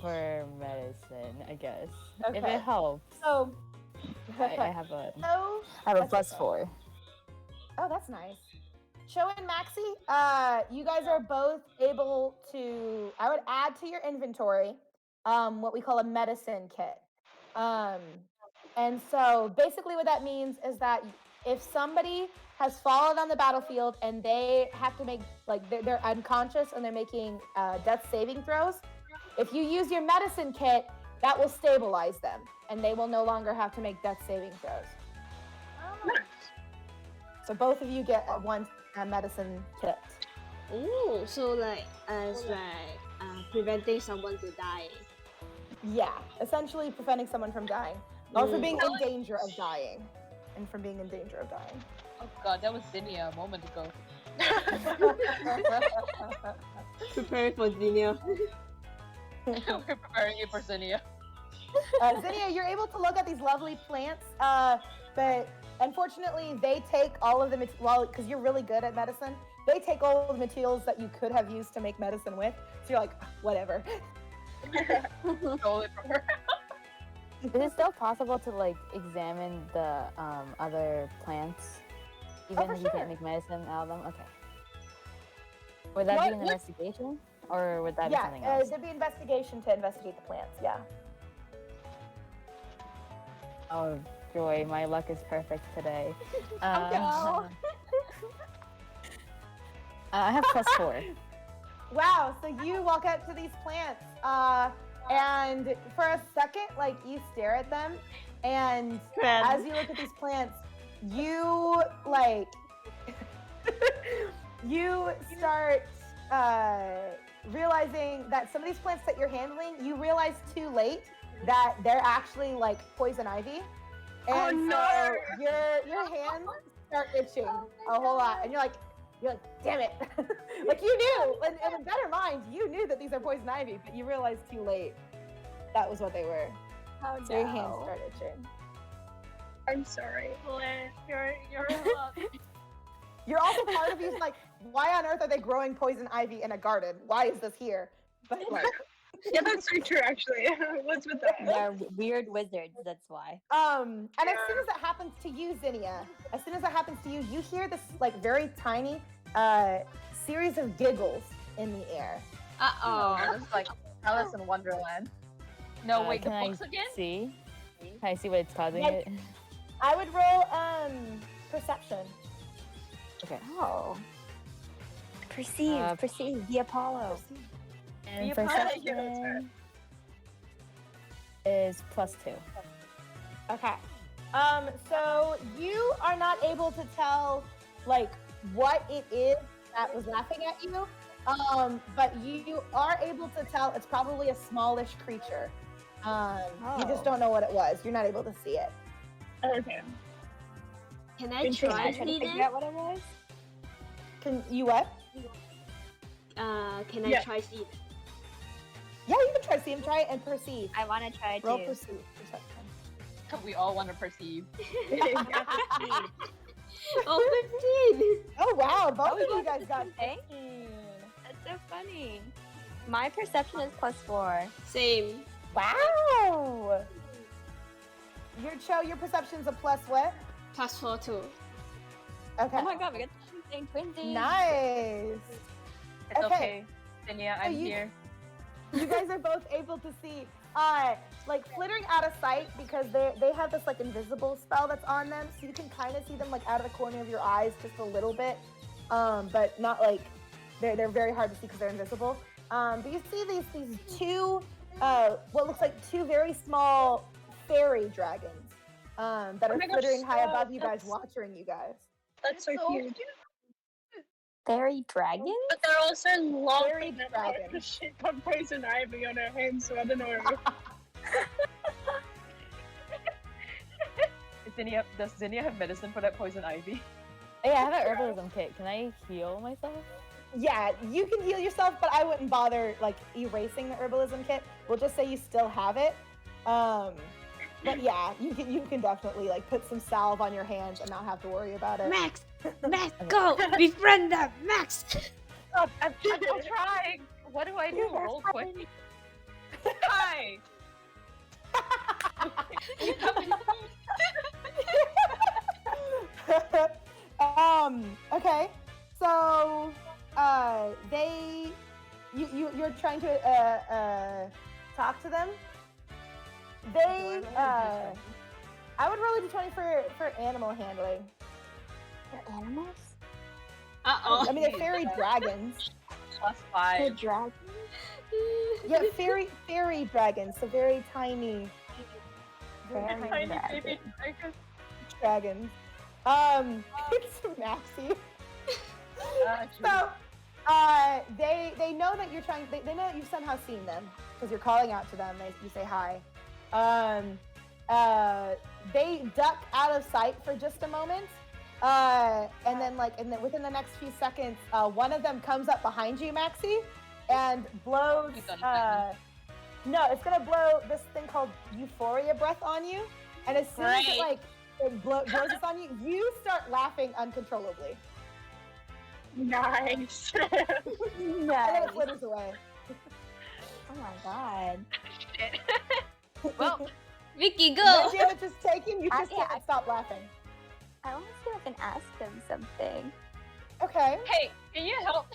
For medicine, I guess. If Okay. it helps. So, I have a so I have a that's +4. Oh, that's nice. Cho and Maxie, you guys are both able to. I would add to your inventory what we call a medicine kit. And so basically what that means is that if somebody has fallen on the battlefield and they have to make, like, they're unconscious and they're making death saving throws, if you use your medicine kit, that will stabilize them and they will no longer have to make death saving throws. So both of you get one medicine kit. Ooh, so like as like preventing someone to die. Yeah, essentially preventing someone from dying. Or from being in danger of dying. And from being in danger of dying. Oh god, that was Zinnia a moment ago. Preparing for Zinnia. We're preparing you for Zinnia. Zinnia, you're able to look at these lovely plants, but unfortunately they take all of the because you're really good at medicine, they take all of the materials that you could have used to make medicine with. So you're like, whatever. Stole it from her. Is it still possible to like examine the other plants, even for if you sure. can't make medicine out of them? Okay. Would that be an investigation, or would that be something Yeah, else? there'd be investigation to investigate the plants. Yeah. Oh joy, my luck is perfect today. no. I have +4. Wow, so you walk up to these plants, and for a second, like, you stare at them, and as you look at these plants, you, like, you start, realizing that some of these plants that you're handling, you realize too late that they're actually like poison ivy. Oh, And no. so your hands start itching a whole lot, and you're like, damn it. Like you knew, and in better mind, you knew that these are poison ivy, but you realized too late that was what they were. Oh So your hands start itching. I'm sorry. You're You're also part of you's like, why on earth are they growing poison ivy in a garden? Why is this here? But like, Yeah, that's so true, actually. What's with that? They're weird wizards, that's why. and as soon as that happens to you, Zinnia, as soon as that happens to you, you hear this like very tiny series of giggles in the air. Oh, it's like Alice in Wonderland. No, wait, the Can books I again? see? Can I see what it's causing Yeah. it? I would roll perception. Okay. Oh. Perceive the Apollo. And You probably- perception is +2. Okay. So you are not able to tell like what it is that was laughing at you. But you are able to tell it's probably a smallish creature. You just don't know what it was. You're not able to see it. Okay. Can I Interesting. try I tried to see figure them? out what it was. Can you what? Can I Yeah. try see them? Yeah, you can try to see him. Try it and perceive. I want to try Roll to. perceive. Perception. We all want to perceive. Oh, 15! Oh wow, both Oh, of you you guys got Thank 15. That's so funny. My perception is +4. Same. Wow. Your perception's a plus what? +4 too. Okay. Oh my god, we got the same twinsies. Nice. It's Okay. okay. Zinnia, I'm you- here. You guys are both able to see like flittering out of sight because they have this like invisible spell that's on them, so you can kind of see them like out of the corner of your eyes just a little bit, but not like they're very hard to see because they're invisible. But you see these two what looks like two very small fairy dragons that are my gosh, flittering high stop. above you guys, That's- watching you guys. That's so cute. Fairy dragon? But they're also long Fairy and have dragon. the shape of poison ivy on her hands, so I don't know. Does Zinnia have medicine for that poison ivy? Hey, I have an herbalism kit. Can I heal myself? Yeah, you can heal yourself, but I wouldn't bother like erasing the herbalism kit. We'll just say you still have it. But yeah, you can definitely like put some salve on your hands and not have to worry about it. Max! Max, go! Befriend them! Max! I'm trying. What do I do? Roll quick. Hi. You come in. Okay. So you're trying to talk to them. They I would roll a d20 for animal handling. They're animals? Uh-oh. I mean they're fairy dragons. +5. They're dragons? Yeah, fairy dragons, so very tiny Fairy Tiny dragon. baby dragon. dragons. It's Maxie. True. So, they know that you're trying. They know that you've somehow seen them because you're calling out to them. You say hi. They duck out of sight for just a moment, and then within the next few seconds, one of them comes up behind you, Maxie, and blows. He's gonna attack No, it's gonna blow this thing called Euphoria breath on you, and as soon as Great. it blows this on you, you start laughing uncontrollably. Nice. And then Nice. it flitters away. Oh my god. Shit. Well, Vicky, The go! damage is taken, you just Yeah, can't stop laughing. I want to see if I can ask them something. Okay. hey, can you help?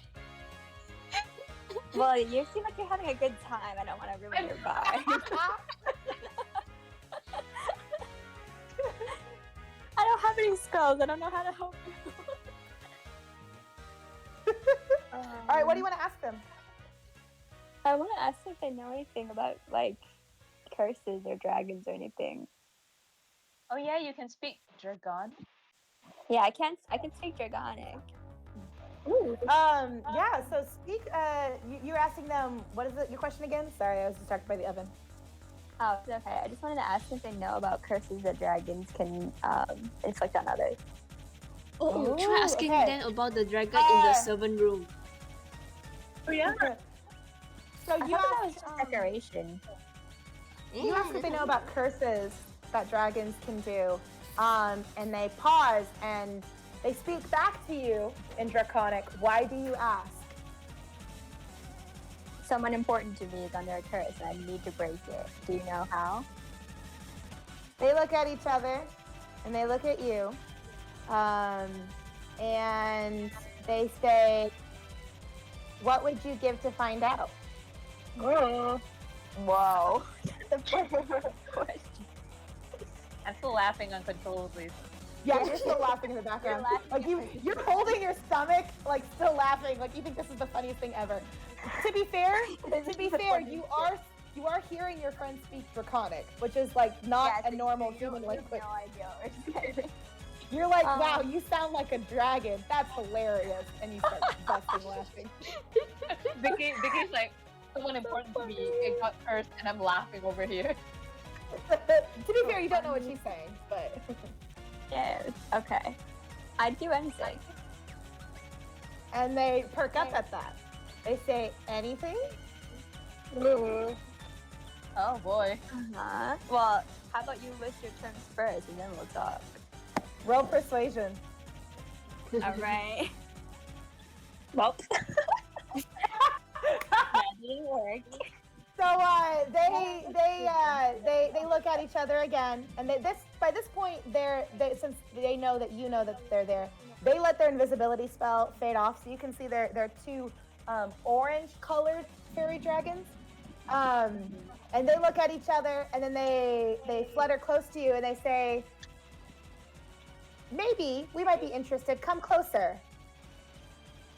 Well, you seem like you're having a good time. I don't want to ruin your vibe. I don't have any spells. I don't know how to help you. All right, what do you want to ask them? I want to ask if they know anything about like curses or dragons or anything. Oh yeah, you can speak Dragon. Yeah, I can speak Dragonic. Yeah. So speak. You're asking them. What is it? Your question again? Sorry, I was distracted by the oven. Oh, it's okay. I just wanted to ask if they know about curses that dragons can inflict on others. Oh, try Ooh, asking okay. them about the dragon in the servant room. Oh yeah. So I you thought that was ask. just decoration. You ask if they know about curses that dragons can do, and they pause and they speak back to you in Draconic. Why do you ask? Someone important to me is under a curse and I need to break it. Do you know how? They look at each other, and they look at you, and they say, "What would you give to find out?" Oh. Whoa. That's a question. I'm still laughing uncontrollably. Yeah, you're still laughing in the background. You're Like you're holding your stomach, like still laughing. Like you think this is the funniest thing ever. To be fair, you are hearing your friend speak Draconic, which is like not Yeah, a so normal you human have language. no idea what we're saying. You're like, wow, you sound like a dragon. That's hilarious, and you start busting laughing. Vicky's like, someone important to me. It got cursed, and I'm laughing over here. To be fair, you don't know what she's saying, but Yes. Okay. I'd do anything. and they perk up at that. They say anything. Ooh. Oh boy. Uh-huh. Well, how about you list your terms first and then we'll talk. Roll persuasion. All right. Well. That didn't work. So they look at each other again, and by this point since they know that you know that they're there, they let their invisibility spell fade off, so you can see they're two orange colored fairy dragons, and they look at each other, and then they flutter close to you, and they say, "Maybe we might be interested. Come closer."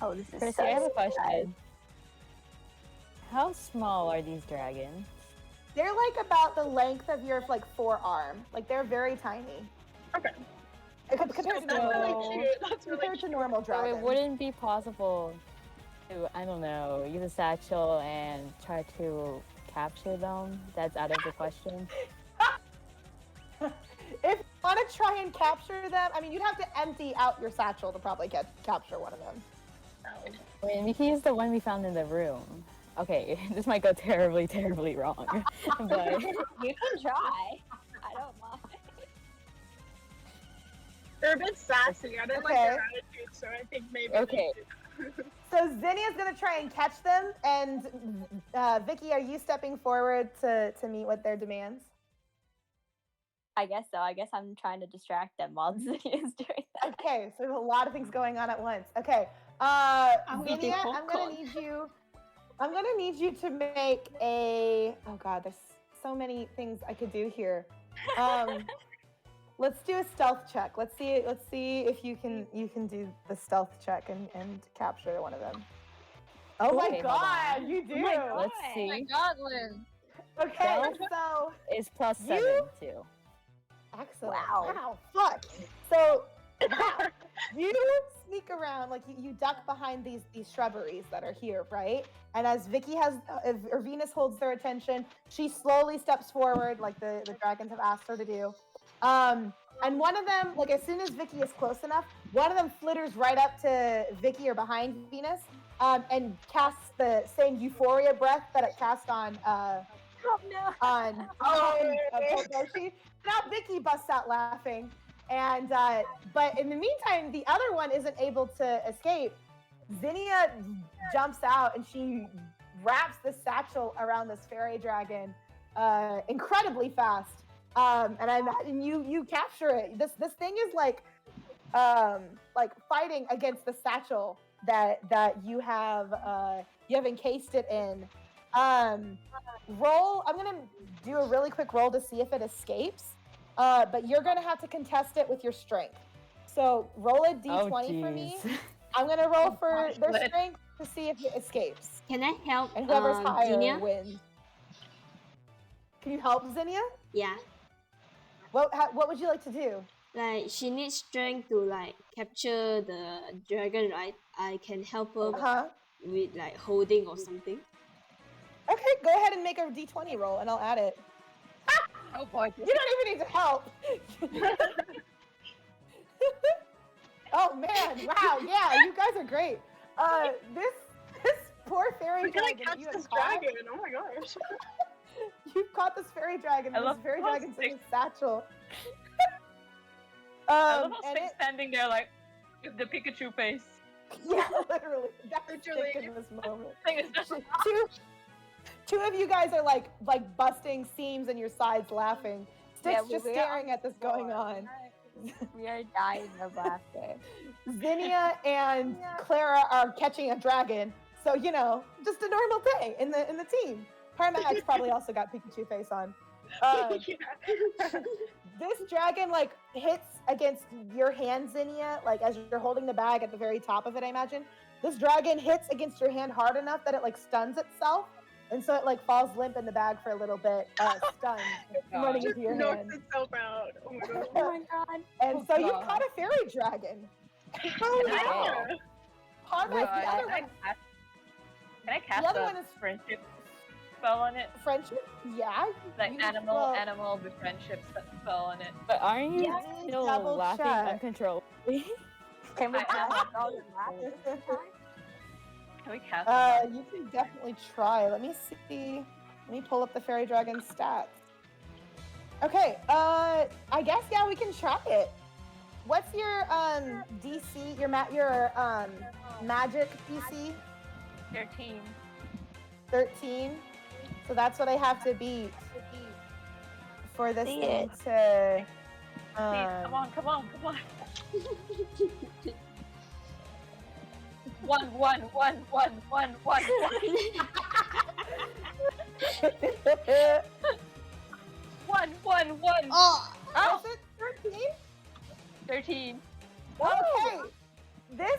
Oh, this is Krissey, so I have a sad. question. How small are these dragons? They're like about the length of your like forearm. Like they're very tiny. Okay. Compared to That's normal, really cute. That's really compared to cute. normal So dragons. it wouldn't be possible to, I don't know, use a satchel and try to capture them? That's out of the question. If you want to try and capture them, I mean, you'd have to empty out your satchel to probably capture one of them. I mean, Vicky is the one we found in the room. Okay, this might go terribly, terribly wrong. But You can try. I don't mind. They're a bit sassy. I don't like Okay. their attitude, so I think maybe. Okay. So Zinnia's gonna try and catch them, and Vicky, are you stepping forward to meet with their demands? I guess so. I guess I'm trying to distract them while Zinnia is doing that. Okay, so there's a lot of things going on at once. Okay, eating Zinnia, I'm popcorn. gonna need you to make a. Oh God, there's so many things I could do here. Let's do a stealth check. Let's see if you can do the stealth check and capture one of them. Oh my Okay, hold God, on. you do. let's Oh my see. god, Lyn. Okay, Stealth? so It's plus You- 7 too. excellent. Wow. Wow, fuck. So wow, you sneak around, like you duck behind these shrubberies that are here, right? And as Vicky or Venus holds their attention, she slowly steps forward, like the dragons have asked her to do. And one of them, like as soon as Vicky is close enough, one of them flitters right up to Vicky or behind Venus, and casts the same euphoria breath that it cast on Oh no. on Bouchi. Now Vicky busts out laughing, and but in the meantime, the other one isn't able to escape. Zinnia jumps out and she wraps the satchel around this fairy dragon incredibly fast. And I imagine you capture it. This thing is like fighting against the satchel that you have encased it in. Roll. I'm gonna do a really quick roll to see if it escapes. But you're gonna have to contest it with your strength. So roll a d20 for me. jeez. I'm gonna roll for gosh, their Lyn. strength to see if it escapes, Can I help and whoever's higher Zinnia? wins. Can you help Zinnia? Yeah. What would you like to do? like she needs strength to like capture the dragon, right? I can help her Uh-huh. with like holding or something. Okay, go ahead and make a d20 roll, and I'll add it. Oh boy. You don't even need to help. Oh man! Wow! Yeah, you guys are great. This poor fairy We're gonna dragon. catch You this have caught. dragon. Oh my gosh. You've caught this fairy dragon. I And love this fairy how dragon's in Six- his satchel. I love how and Six standing there like with the Pikachu face. yeah, literally. That's Literally. Stick in this moment. Thing is just Two of you guys are like busting seams in your sides, laughing. Stick's we just are staring on at this going on. We are dying of laughter. Zinnia and Clara are catching a dragon, so you know, just a normal day in the team. Parmax probably also got Pikachu face on. This dragon like hits against your hand, Zinnia, like as you're holding the bag at the very top of it, I imagine. This dragon hits against your hand hard enough that it like stuns itself, and so it like falls limp in the bag for a little bit, stunned, running Just into your knocks hand. itself out. Oh my god. Oh my god. And so you God. caught a fairy dragon. Oh Can I- yeah. Parmax, Wait, the other one, Can I cast the other a one is friendship spell on it? friendship. Yeah. Like you- animal well, animal befriendship spell on it. But aren't you Yeah, still double laughing check. uncontrollably? Can we I tell am. all the laughter this time? Can we cast it? You can definitely try. Let me see. Let me pull up the fairy dragon stats. Okay. I guess yeah, we can try it. What's your DC? Your magic DC? 13. 13. So that's what I have to beat for this See thing it. to. Please, come on, come on, come on. One. One. Oh, Oh, is it 13? 13. Okay. This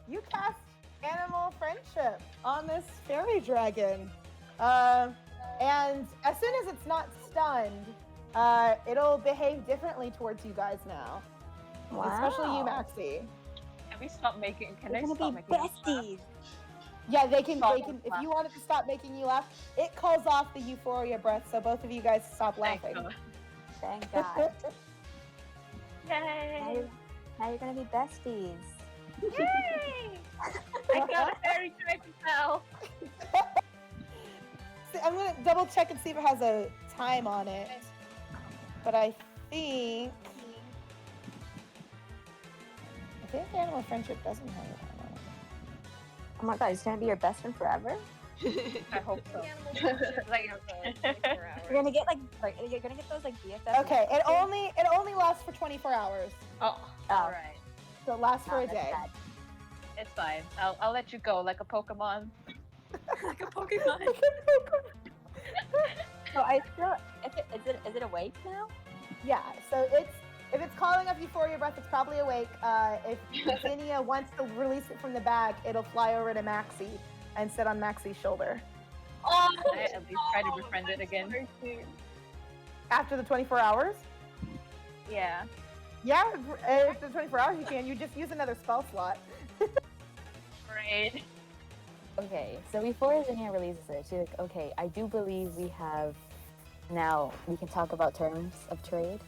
you cast animal friendship on this fairy dragon. And as soon as it's not stunned, it'll behave differently towards you guys now. Especially you, Maxie. Can we stop making? Can We're I gonna stop be making? us laugh? besties. Yeah, they can Stop if you want it to stop making you laugh, it calls off the euphoria breath, so both of you guys stop Thank laughing. God. Thank God. Yay! Now you're gonna be besties. Yay! I got a fairy dragon now. See, I'm gonna double check and see if it has a time on it. But I think animal friendship doesn't have it on it. Oh my god, he's gonna be your best friend forever? I hope so. Like, You're gonna get like you're gonna get those like BFF. Okay, it only lasts for 24 hours. Oh, all right. So it lasts for a That's day. bad. It's fine. I'll let you go like a Pokemon. Like a Pokemon. So I still, is it awake now? Yeah, so if it's calling up euphoria breath, it's probably awake. If Zinnia wants to release it from the bag, it'll fly over to Maxie and sit on Maxie's shoulder. Oh, can I at least try to befriend it again? After the 24 hours? Yeah. Yeah, after the 24 hours you can. You just use another spell slot. Great. Okay, so before Zinnia releases it, she's like, okay, I do believe we can talk about terms of trade.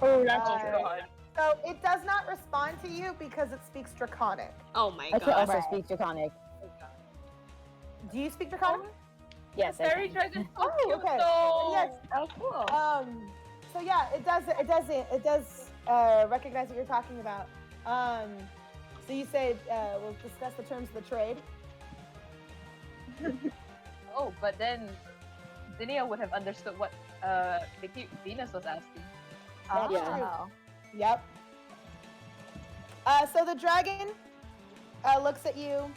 Oh, that's Uh, true. God. So it does not respond to you because it speaks Draconic. oh my I can god. also speak Draconic. Do you speak Draconic? Yes, I Fairy can. dragon. Oh, cute okay. though. Yes. Oh, cool. So yeah, it does recognize what you're talking about. So you said we'll discuss the terms of the trade. Oh, but then Zinnia would have understood what Venus was asking. That's Yeah. true. Yep. So the dragon looks at you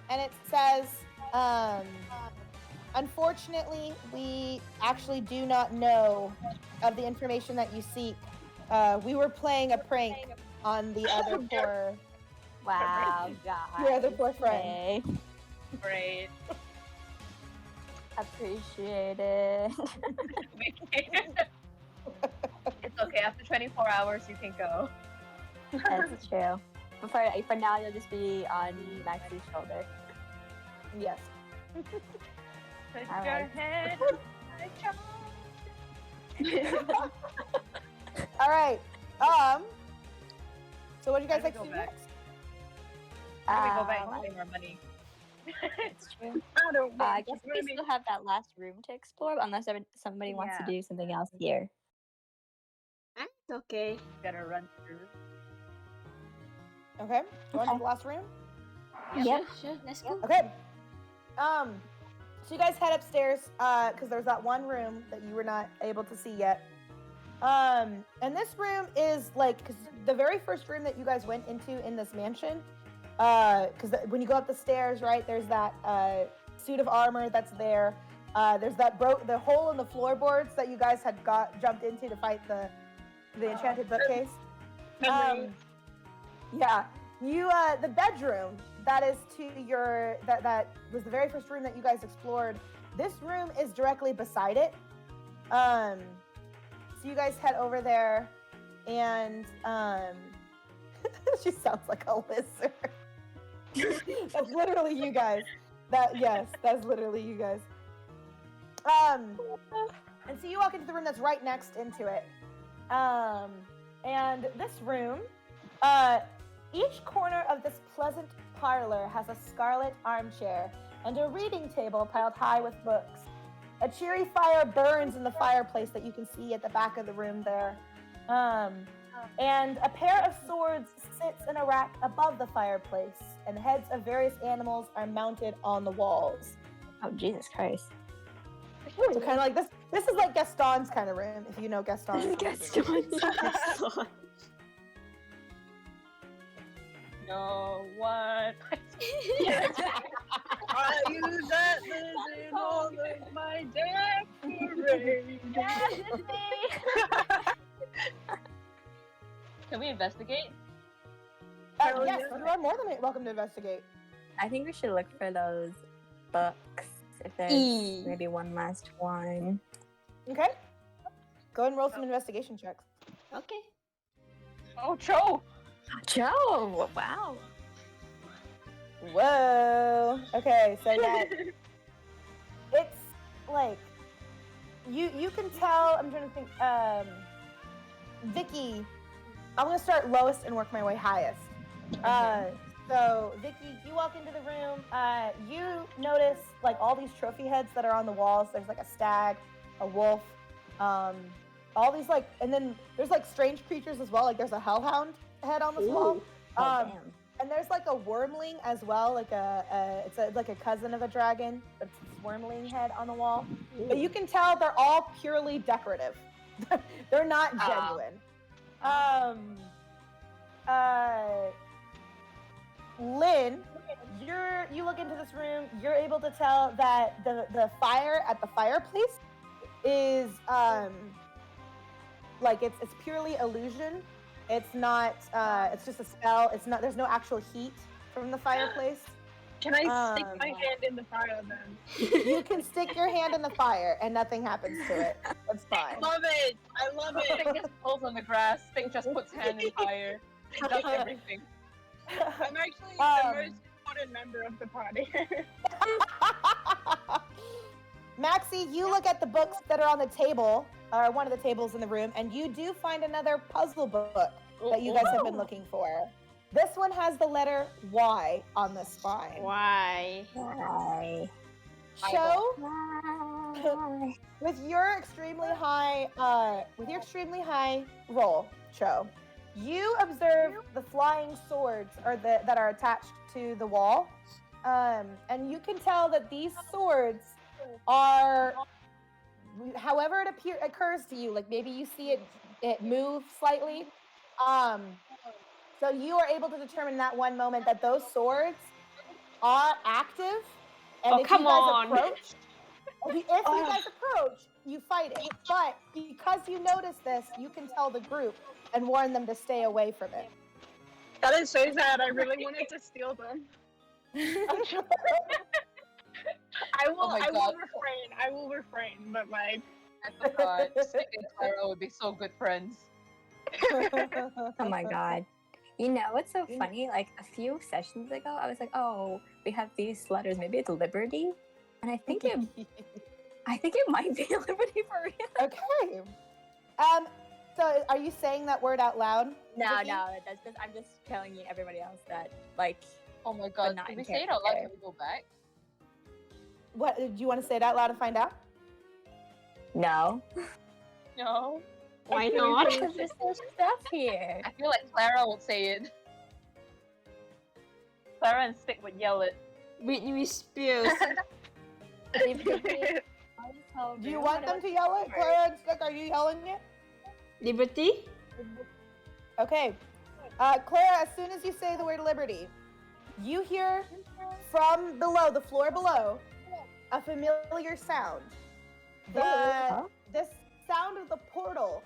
and it says, unfortunately, we actually do not know of the information that you seek. We were playing a prank on the other poor, Wow, God. your other poor friend. Okay. Great. Appreciate it. Vicky. It's okay. After 24 hours, you can go. That's true. But for now, you'll just be on Maxi's shoulder. Yes. Put All your right. head on my shoulder. All right. So what do you guys How like do to we do go back? next? How do we go back and save our money? That's true. I don't know. I guess we still have that last room to explore, unless somebody wants to Yeah. do something else here. It's okay. Gotta run through. Okay. Go on to Okay. the last room. Yep. Sure, let's go. Okay. So you guys head upstairs because there's that one room that you were not able to see yet. And this room is like, because the very first room that you guys went into in this mansion, because when you go up the stairs, right, there's that suit of armor that's there. There's that the hole in the floorboards that you guys had jumped into to fight the enchanted bookcase. Yeah, you the bedroom that is to your that was the very first room that you guys explored. This room is directly beside it. So you guys head over there, and she sounds like a lizard. That's literally you guys. That's literally you guys. And so you walk into the room that's right next into it. And this room, each corner of this pleasant parlor has a scarlet armchair and a reading table piled high with books. A cheery fire burns in the fireplace that you can see at the back of the room there. And a pair of swords sits in a rack above the fireplace, and heads of various animals are mounted on the walls. Oh, Jesus Christ. So kind of like this. This is like Gaston's kind of room, if you know Gaston. No, what? I use that in all of my decorations. Can we investigate? Yes, you are more than welcome to investigate. I think we should look for those books. If there's E. maybe one last one. Okay. Go ahead and roll some investigation checks. Okay. Oh, Cho! Joe! Wow. Whoa. Okay, so that it's like you can tell. I'm trying to think. Vicky, I'm gonna start lowest and work my way highest. So Vicky, you walk into the room. You notice like all these trophy heads that are on the walls. There's like a stag, a wolf, all these like, and then there's like strange creatures as well. Like there's a hellhound head on this wall. Oh, damn. And there's like a wormling as well, like like a cousin of a dragon, but it's this wormling head on the wall. But you can tell they're all purely decorative. They're not genuine. Lynn, you look into this room. You're able to tell that the fire at the fireplace is like it's purely illusion. It's not. It's just a spell. It's not. There's no actual heat from the fireplace. Can I stick my hand in the fire then? You can stick your hand in the fire and nothing happens to it. That's fine. Love it. I love Spink it. just pulls on the grass. Spink just puts hand in fire. It does everything. I'm actually the most important member of the party. Maxie, you look at the books that are on the table, or one of the tables in the room, and you do find another puzzle book that you guys have been looking for. This one has the letter Y on the spine. Why? Why? Cho, Why? with your extremely high roll, Cho, you observe the flying swords that are attached to the wall, and you can tell that these swords are, however it occurs to you, like maybe you see it move slightly. So you are able to determine in that one moment that those swords are active, and Oh, if come you guys on. approach, if you guys approach, you fight it. But because you notice this, you can tell the group and warn them to stay away from it. That is so sad. I really wanted to steal them. I will. Oh my I will God. refrain. I will refrain. But like, I forgot. Stick and Clara would be so good friends. Oh my god. You know what's so funny? Like a few sessions ago, I was like, "Oh, we have these letters. Maybe it's Liberty," and I think it might be Liberty for real. Okay. So are you saying that word out loud? No, Vicky? no, that's just I'm just telling you everybody else that like Oh my god, not did in we say it out loud? character. Can we go back? What do you want to say it out loud and find out? no. No. Why not? Because there's no stuff here. I feel like Clara would say it. Clara and Stick would yell it. Whitney Spears. Do you want them to yell it? Clara and Stick, are you yelling it? Liberty? Okay. Clara, as soon as you say the word liberty, you hear from below, the floor below, a familiar sound. This sound of the portal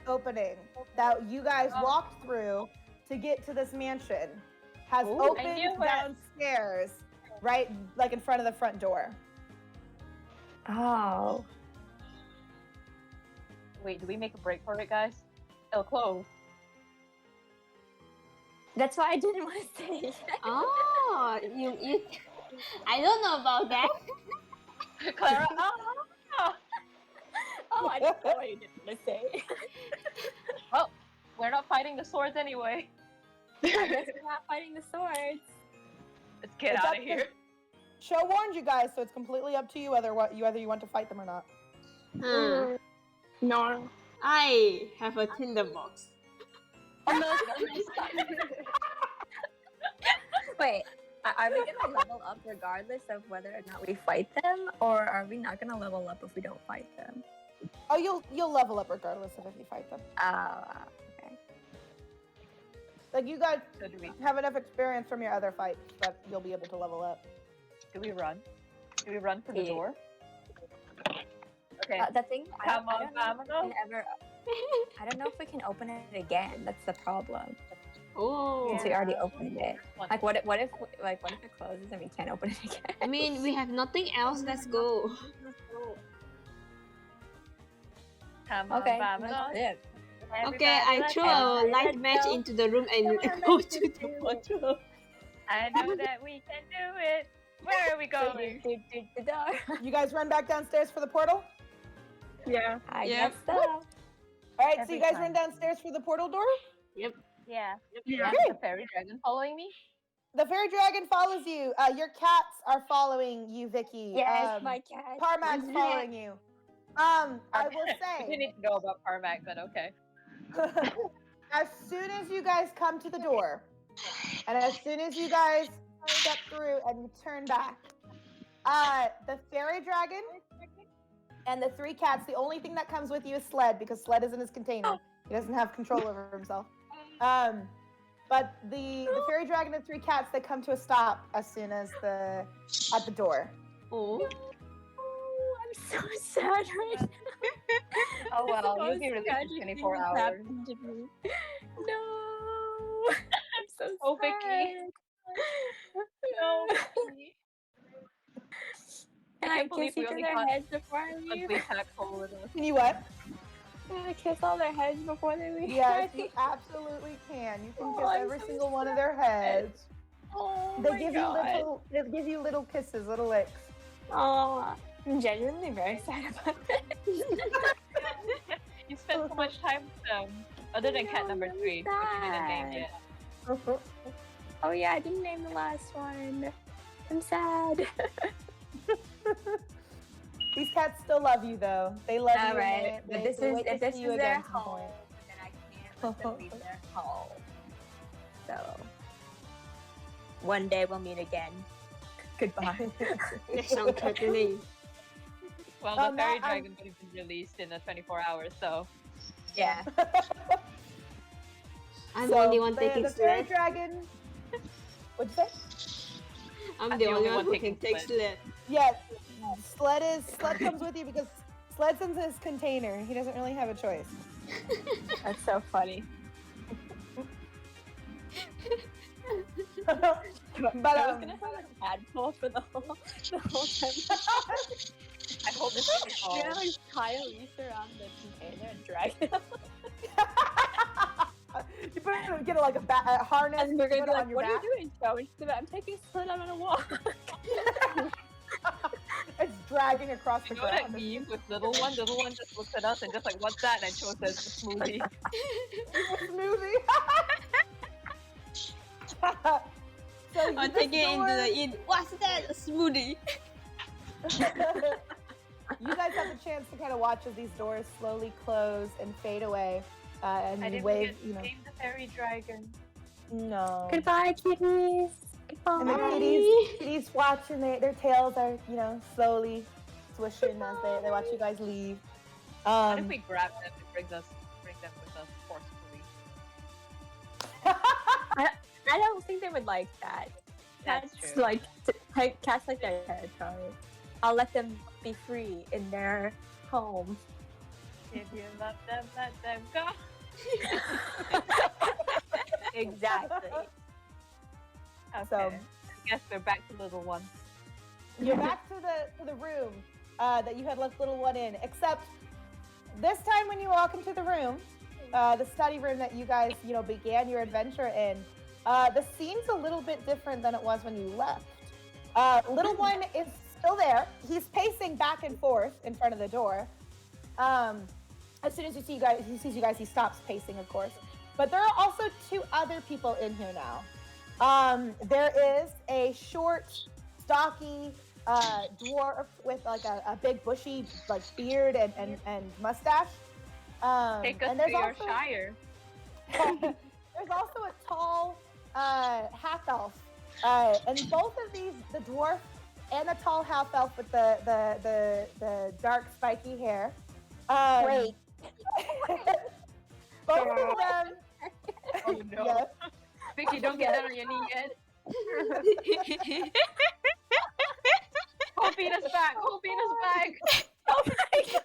opening that you guys walked through to get to this mansion has I knew opened it. downstairs, right, like in front of the front door. Oh. Wait, do we make a break for it, guys? It'll close. That's why I didn't want to say it. Oh, you. I don't know about that. Clara, Oh, I didn't know what you didn't want to say. well, we're not fighting the swords anyway. I guess we're not fighting the swords. Let's get It's out up of to- here. Show warned you guys, so it's completely up to you whether you want to fight them or not. Hmm. No. I have a tinderbox. Oh no, wait, are we gonna level up regardless of whether or not we fight them, or are we not gonna level up if we don't fight them? Oh, you'll level up regardless of if you fight them. Okay. Like you guys So do we have enough experience from your other fights that you'll be able to level up. run? Do we run for the Yeah. door? Okay. The thing, Come I on, don't know if we Vena. can ever. I don't know if we can open it again. That's the problem. Oh. Since we already opened it. One. Like, what if it closes and we can't open it again? I mean, we have nothing else. Let's go. Come on, Okay. Vena. Yeah. Okay, I Everybody, throw let's a go. light Let's match go. into the room and Come on, go let's to do the it. portal. I know that we can do it. Where are we going? The door. You guys run back downstairs for the portal? Yeah. I Yep. guess so. All right, so Every you guys time. run downstairs for the portal door? Yeah. Yeah. Is the fairy dragon following me? The fairy dragon follows you. Your cats are following you, Vicky. Yes, my cat. Parmac's following you. I will We say, didn't need to know about Parmac, but okay. as soon as you guys come to the door, and as soon as you guys step through and you turn back, the fairy dragon and the three cats, the only thing that comes with you is Sled, because Sled is in his container. He doesn't have control over himself. But the fairy dragon and three cats, they come to a stop as soon as at the door. Oh. Oh, I'm so sad right now. Oh well, The you'll be most released tragic in thing 24 that's hours. happened to me. No. I'm so Oh, sad. Vicky. No. And I I can't believe kiss we each of only their got heads before I leave. Ugly pack hole with us. Can you what? Can I kiss all their heads before they leave? Yes, you absolutely can. You can Oh, kiss I'm every so single one of their heads. Oh They my give God. they give you little kisses, little licks. Oh, I'm genuinely very sad about this. You spent so much time with them. Other than cat number 3, which you didn't name yet. Oh yeah, I didn't name the last one. I'm sad. These cats still love you though. They love you. All right, and but they this wait is to if this see you is again their at some home, point. then I can't let them leave their home. So one day we'll meet again. Goodbye. That sounds threatening. Well, Well, the fairy now I'm- dragon would have been released in 24 hours, so. Yeah. I'm the only one taking the fairy sled. dragon. What'd you say? I'm the only one who taking can take sled. sled. Yes, Sled comes with you because Sled's in his container. He doesn't really have a choice. That's so funny. But I was gonna have a tadpole for the whole time. I hope this thing is You're all. gonna like tie a leash around the container and drag it up. You put it, get like a harness. And we're gonna put be it like, on your what are back. you doing, Cho? And she's gonna be, I'm taking Slit on a walk. It's dragging across the You know that ground. meme with little one? Little one just looks at us and just like, what's that? And Cho says, a smoothie. Smoothie. So I'll take it into the inn. What's that? A smoothie. You guys have the chance to kind of watch as these doors slowly close and fade away, and I you didn't wave. get You know, name the fairy dragon. no. Goodbye, kitties. And the Goodbye. kitties watching their tails are slowly swishing as they watch you guys leave. What if we grab them and bring them with us forcefully? I don't think they would like that. That's Cats true. like cats like their territory. I'll let them be free in their home. If you love them, let them go. Exactly. Okay. So- I guess we're back to little one. You're back to the room that you had left little one in, except this time when you walk into the room, the study room that you guys began your adventure in, the scene's a little bit different than it was when you left. Little one is still there. He's pacing back and forth in front of the door. As soon as he sees you guys, he stops pacing, of course. But there are also two other people in here now. There is a short, stocky dwarf with like a big bushy beard and mustache. Take us and to there's your also, shire. there's also a tall half elf, and both of these, the dwarf and the tall half elf with the dark spiky hair. Wait. Both of them. Oh no. Yes. Vicky, don't get down on your knee yet. Hold Vena's back. Hold Vena's back. Oh my god.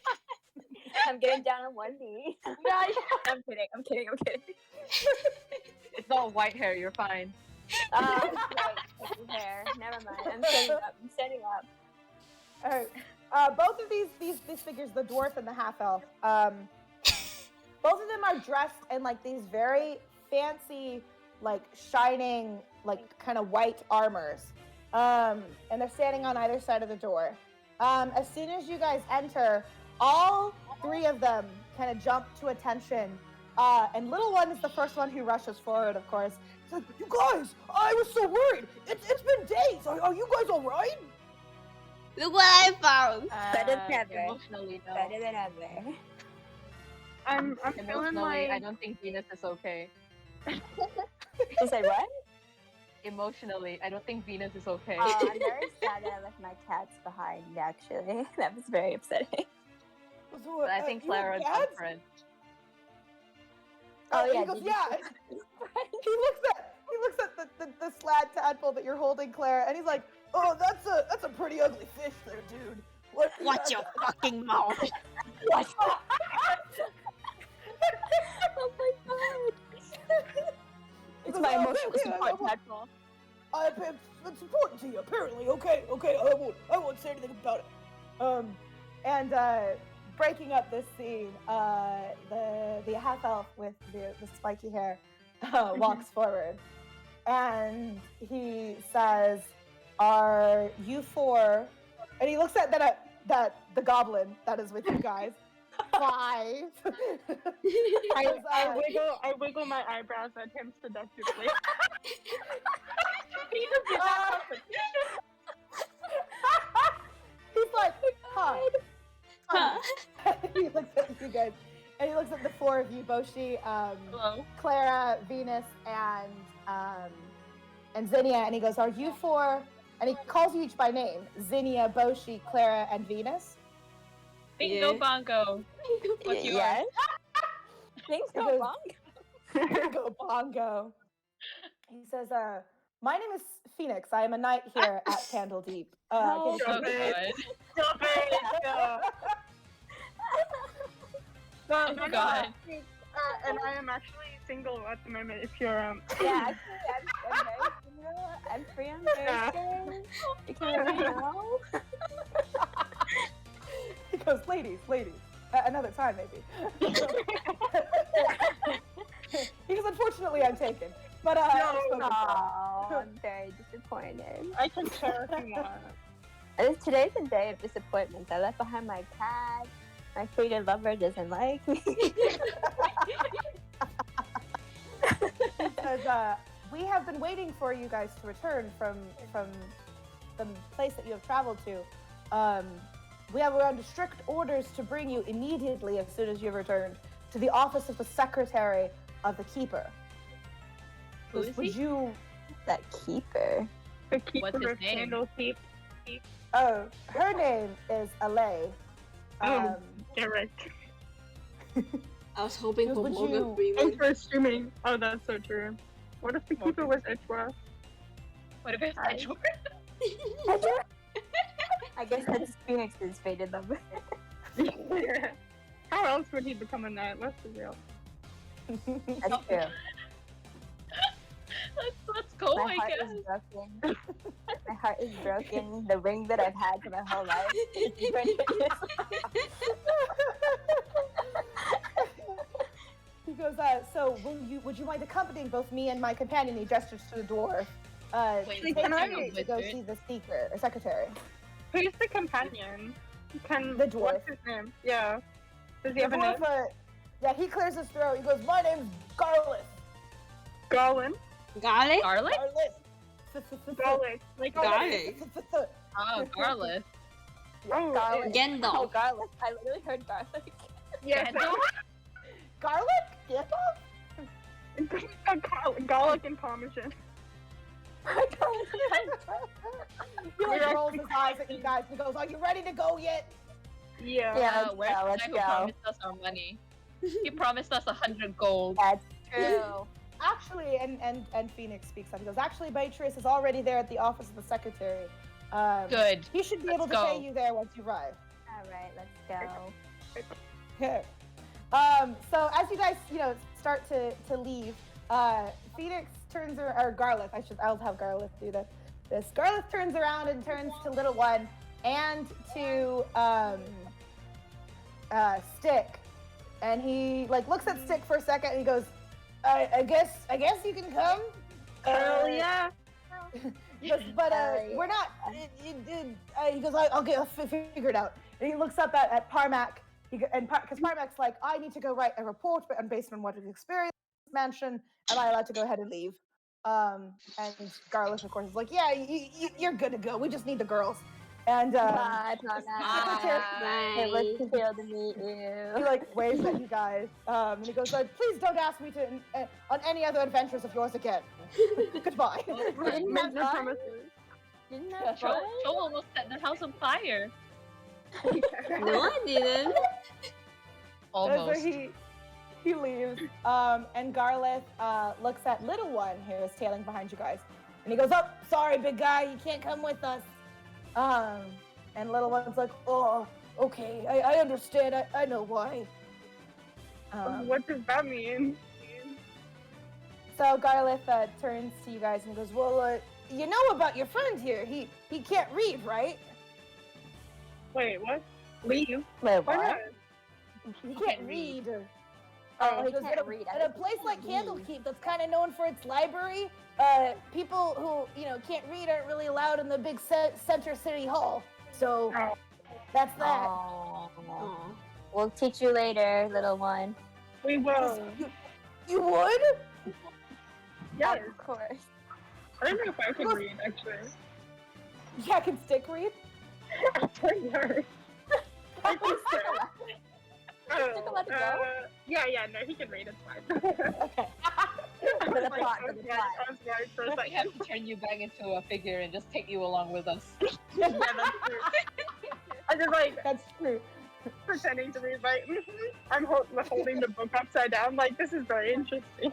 I'm getting down on one knee. Nice. I'm kidding. It's not white hair. You're fine. Right, hair. Never mind. I'm standing up. All right. Both of these figures, the dwarf and the half elf, both of them are dressed in like these very fancy, like shining, like kind of white armors, and they're standing on either side of the door. As soon as you guys enter, all three of them kind of jump to attention, and little one is the first one who rushes forward. Of course, he's like, "You guys, I was so worried. It's been days. Are you guys all right?" Look what I found. Better than ever. Emotionally, no. Better than ever. I'm feeling Emotionally, I like don't think Venus is okay. You say what? Emotionally, I don't think Venus is okay. I'm very sad that I left my cats behind, actually. That was very upsetting. So, But I think you have Clara's cats? different. Oh, He yeah, goes, did you- yeah. He looks at the slad tadpole that you're holding, Clara, and he's like, "Oh, that's a pretty ugly fish there, dude. What? Watch your fucking mouth. Oh my god. It's goes, my "Oh, emotional okay, support okay, platform. It's important to you, apparently. Okay, I won't say anything about it." And breaking up this scene, the half elf with the spiky hair walks forward, and he says, "Are you four?" And he looks at the goblin that is with you guys. 5. I wiggle my eyebrows at him seductively. He's like, huh. Huh? He looks at you guys, and he looks at the 4 of you, Bouchi, Hello. Clara, Venus, and Zinnia, and he goes, "Are you 4?" And he calls you each by name: Zinnia, Bouchi, Clara, and Venus. Bingo bongo. What's yours? Yes. Things He go goes, wrong. Go bongo. He says, "My name is Phoenix. I am a knight here at Candledeep." Oh, can you- Oh, God. Well, Oh, God. and I am actually single at the moment. If you're Yeah, actually, I'm very single. I'm free on Thursday. You can let me know. goes, ladies, another time maybe. He goes, unfortunately, I'm taken. But Oh, I'm very disappointed. I can share if you want. Today's a day of disappointments. I left behind my cat. My fated lover doesn't like me. Because we have been waiting for you guys to return from the place that you have traveled to. We are under strict orders to bring you immediately, as soon as you've returned, to the office of the secretary of the keeper. Who is Would he? you? That keeper. The keeper What's his of name? Candlekeep. Oh, her name is Alay. Derek. I was hoping for Would Morgan you- Thanks Freeman. for assuming. Oh, that's so true. What if the keeper was Edgeworth? What if it's Hi. Edgeworth? I guess that's Phoenix's fated lover. How else would he become a knight? Let's be real. That's true. Let's go, My I heart guess. is broken. My heart is broken. The ring that I've had for my whole life is He goes, so would you mind accompanying both me and my companion? He gestures to the dwarf. Wait, to can I- to go see the speaker or secretary. Who's the companion? Can The dwarf. What's his name? Yeah. Does he The have a name? dwarf, yeah, he clears his throat. He goes, my name's Garlic. Garland. Garlic? Garlic? Garlic. Like Garlic. Oh, garlic. Oh, Garlic. Oh, Gandalf. garlic. I literally heard garlic. yeah. Garlic? Yeah. Garlic and Parmesan. He like rolls his eyes at you guys and he goes, are you ready to go yet? Yeah. Yeah, Where's the let's guy who go. promised us our money? He promised us 100 gold. That's true. Actually, and Phoenix speaks up. He goes, actually, Beatrice is already there at the office of the secretary. Good. He should be able to Let's pay go. you there once you arrive. All right, let's go. Okay. So as you guys, start to leave, Phoenix turns or Garlic, I'll have Garlic do this. Garlic turns around and turns to Little One and to Stick, and he looks at Stick for a second and he goes, I guess you can come. Hell yeah. He goes, but we're not. He goes, I'll figure it out. And he looks up at Parmac. Because Parmac's like, I need to go write a report based on what we've experienced in this mansion. Am I allowed to go ahead and leave? And Garlic, of course, is like, yeah, you're good to go. We just need the girls. And Bye, Parmac. Secretary, It was thrilled to meet he you. waves at you guys. And he goes, please don't ask me to on any other adventures of yours again. Goodbye. Didn't Make have no fun? promises. Didn't Cho, that fun? Cho almost set the house on fire. No, I didn't. Almost. So he leaves. And Garlic looks at Little One, who is tailing behind you guys. And he goes, oh, sorry, big guy, you can't come with us. And Little One's like, oh, okay, I understand. I know why. What does that mean? So Garlic turns to you guys and goes, well, you know about your friend here. He can't read, right? Wait, what? Leave? Wait, Why what? not? He can't read. Oh, he Because can't read. I at a think he place can't like read. Candlekeep, that's kind of known for its library, people who can't read aren't really allowed in the big center city hall. So Oh. that's that. Oh. Aw. We'll teach you later, little one. We will. You would? Yes. Of course. I don't know if I can read, actually. Yeah, can Stick read? I don't know. I think so. Stick will let it go? Yeah, no, he can read, it's fine. Okay. For the plot, for the plot. I was worried for a We second. have to turn you back into a figure and just take you along with us. Yeah, that's true. I just That's true. pretending to read, I'm holding the book upside down, this is very interesting.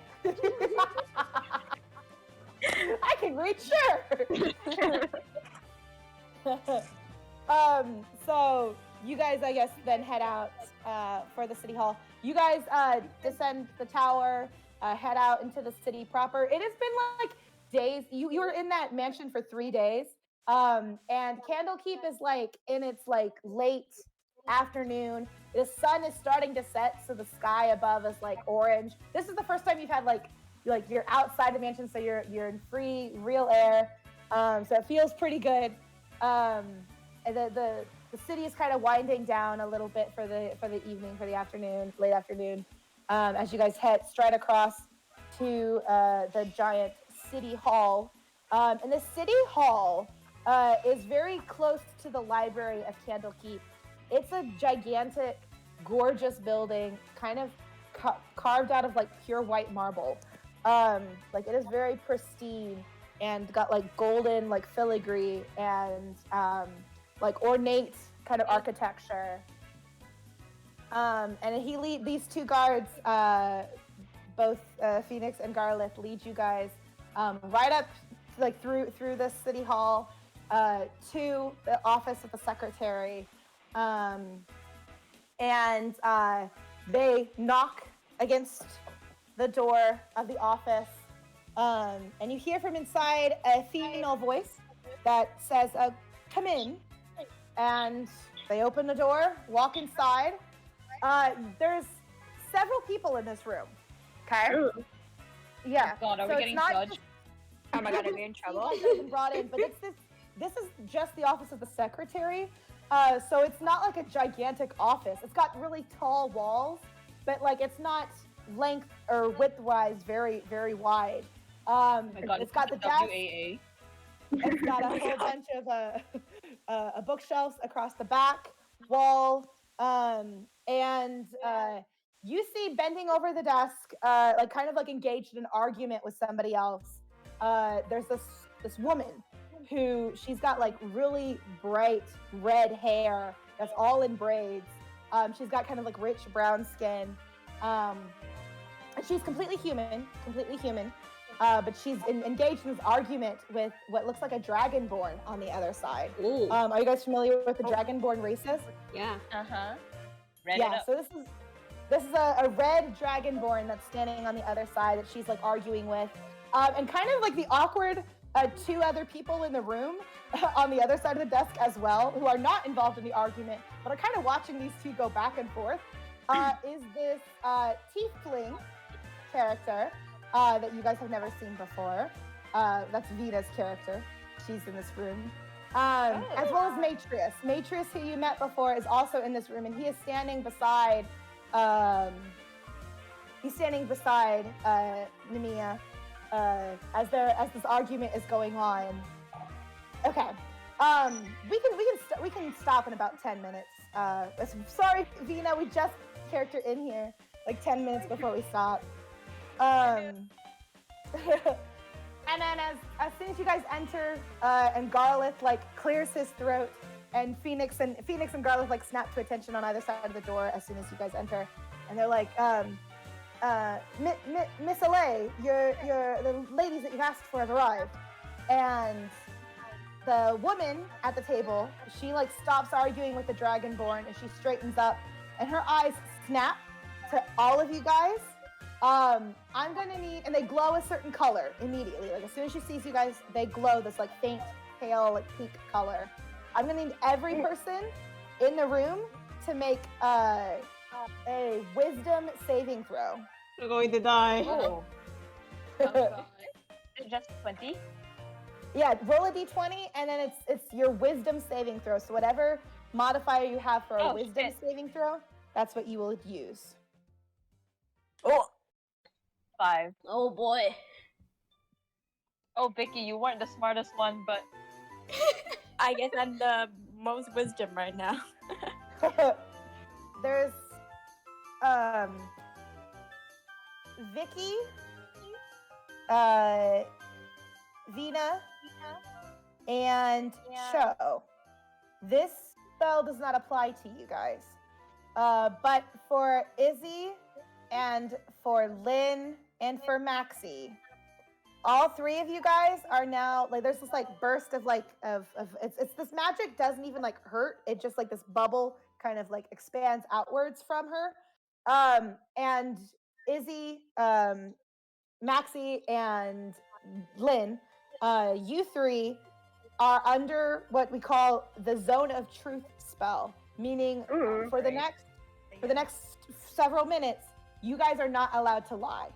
I can read, sure. So you guys, I guess, then head out for the city hall. You guys descend the tower, head out into the city proper. It has been days. You were in that mansion for 3 days, and Candlekeep is in its late afternoon. The sun is starting to set, so the sky above is like orange. This is the first time you've had like you're outside the mansion, so you're in free, real air. So it feels pretty good. And the city is kind of winding down a little bit for the evening, for the afternoon, late afternoon, as you guys head straight across to the giant city hall. And the city hall is very close to the library of Candlekeep. It's a gigantic, gorgeous building, kind of carved out of like pure white marble. Like it is very pristine and got like golden like filigree and like ornate kind of architecture. And these two guards, both Phoenix and Garlith, lead you guys right up like through this city hall to the office of the secretary. And they knock against the door of the office, and you hear from inside a female voice that says, "Come in." And they open the door, walk inside. There's several people in this room. Okay. Ooh. Yeah. God, are we So getting it's not judged? just Oh my god, are we in trouble? people that have been brought in, but this is just the office of the secretary. So it's not like a gigantic office. It's got really tall walls, but like it's not length or width-wise very, very wide. Oh my God, It's got the desk. WAA. It's got a whole bunch of bookshelves across the back wall, and you see bending over the desk, like kind of like engaged in an argument with somebody else. There's this woman who she's got like really bright red hair that's all in braids. She's got kind of like rich brown skin, and she's completely human. But she's engaged in this argument with what looks like a dragonborn on the other side. Ooh. Are you guys familiar with the dragonborn races? Yeah. Uh-huh. Read it Yeah, up. so this is a red dragonborn that's standing on the other side that she's like arguing with. And kind of like the awkward two other people in the room on the other side of the desk as well, who are not involved in the argument, but are kind of watching these two go back and forth, is this tiefling character that you guys have never seen before. That's Vena's character. She's in this room. As well as Matrius. Matrius, who you met before, is also in this room, and he is standing beside Nemea as this argument is going on. Okay. We can stop in about 10 minutes. Sorry, Vena, we just character in here like 10 minutes before we stop. And then as soon as you guys enter, and Garlith like clears his throat, and Phoenix and Garlith like snap to attention on either side of the door as soon as you guys enter, and they're like, Miss Alay, the ladies that you've asked for have arrived. And the woman at the table, she like stops arguing with the dragonborn, and she straightens up, and her eyes snap to all of you guys. I'm gonna need, and they glow a certain color immediately. Like as soon as she sees you guys, they glow this like faint, pale, like pink color. I'm gonna need every person in the room to make a wisdom saving throw. We're going to die. Oh. Oh, God. Just 20? Yeah, roll a d20, and then it's your wisdom saving throw. So whatever modifier you have for a wisdom shit. saving throw, that's what you will use. Oh. 5. Oh boy. Oh, Vicky, you weren't the smartest one, but I guess I'm the most wisdom right now. There's Vicky, Vena, and Cho. This spell does not apply to you guys. But for Issy and for Lyn and for Maxie, all three of you guys are now like there's this like burst of like of it's this magic doesn't even like hurt. It just like this bubble kind of like expands outwards from her. And Issy, Maxie, and Lyn, you three are under what we call the Zone of Truth spell. meaning Ooh. for the next several minutes, you guys are not allowed to lie.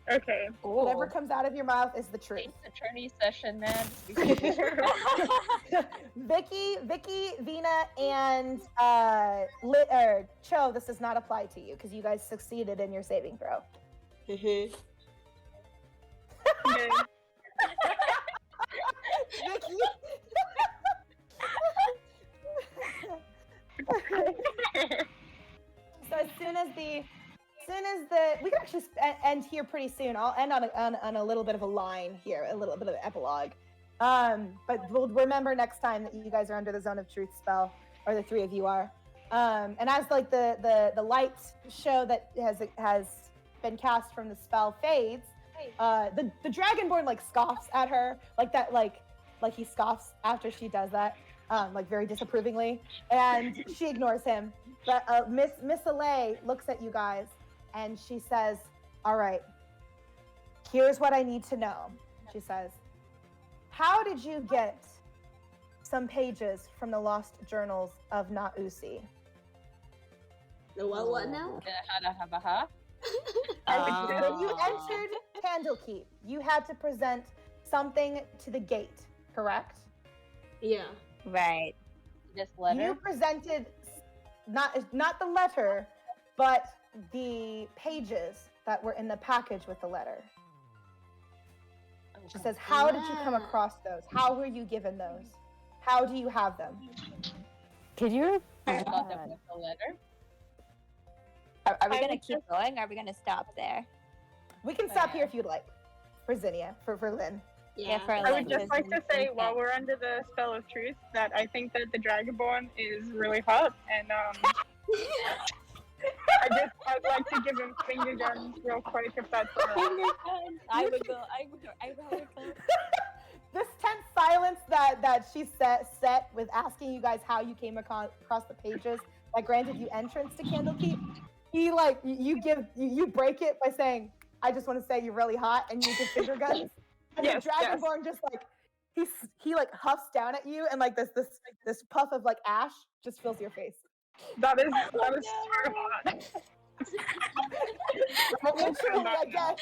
Okay. Whatever comes out of your mouth is the truth. It's attorney session, man. Vicky, Vena, and Cho, this does not apply to you because you guys succeeded in your saving throw. Okay. Vicky. So as soon as the we can actually end here pretty soon. I'll end on a little bit of a line here, a little bit of an epilogue. But we'll remember next time that you guys are under the zone of truth spell, or the three of you are. And as like the light show that has been cast from the spell fades, the dragonborn like scoffs at her, like that, like he scoffs after she does that, like very disapprovingly, and she ignores him. But Miss Alay looks at you guys and she says, "All right, here's what I need to know." She says, "How did you get some pages from the lost journals of Na'usi?" The what now? When you entered Candlekeep, you had to present something to the gate, correct? Yeah. Right. This letter. You presented not the letter, but the pages that were in the package with the letter. She says, "How did you come across those? How were you given those? How do you have them?" Could you I got them with the letter. Are we gonna keep going? Or are we gonna stop there? We can stop here if you'd like. For Zinnia, for Lyn. Yeah, for I would Lyn, just like to say, while we're under the spell of truth, that I think that the Dragonborn is really hot, and I'd like to give him finger guns real quick if that's alright. Finger guns. I would go. This tense silence that she set with asking you guys how you came across the pages that granted you entrance to Candlekeep, he like you break it by saying, "I just want to say you're really hot," and you give finger guns. And Yes, the Dragonborn just like he like huffs down at you, and like this puff of like ash just fills your face. That is so hot. Literally, I guess.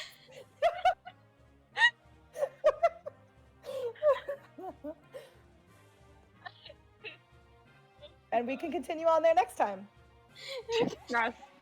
And we can continue on there next time. Yes.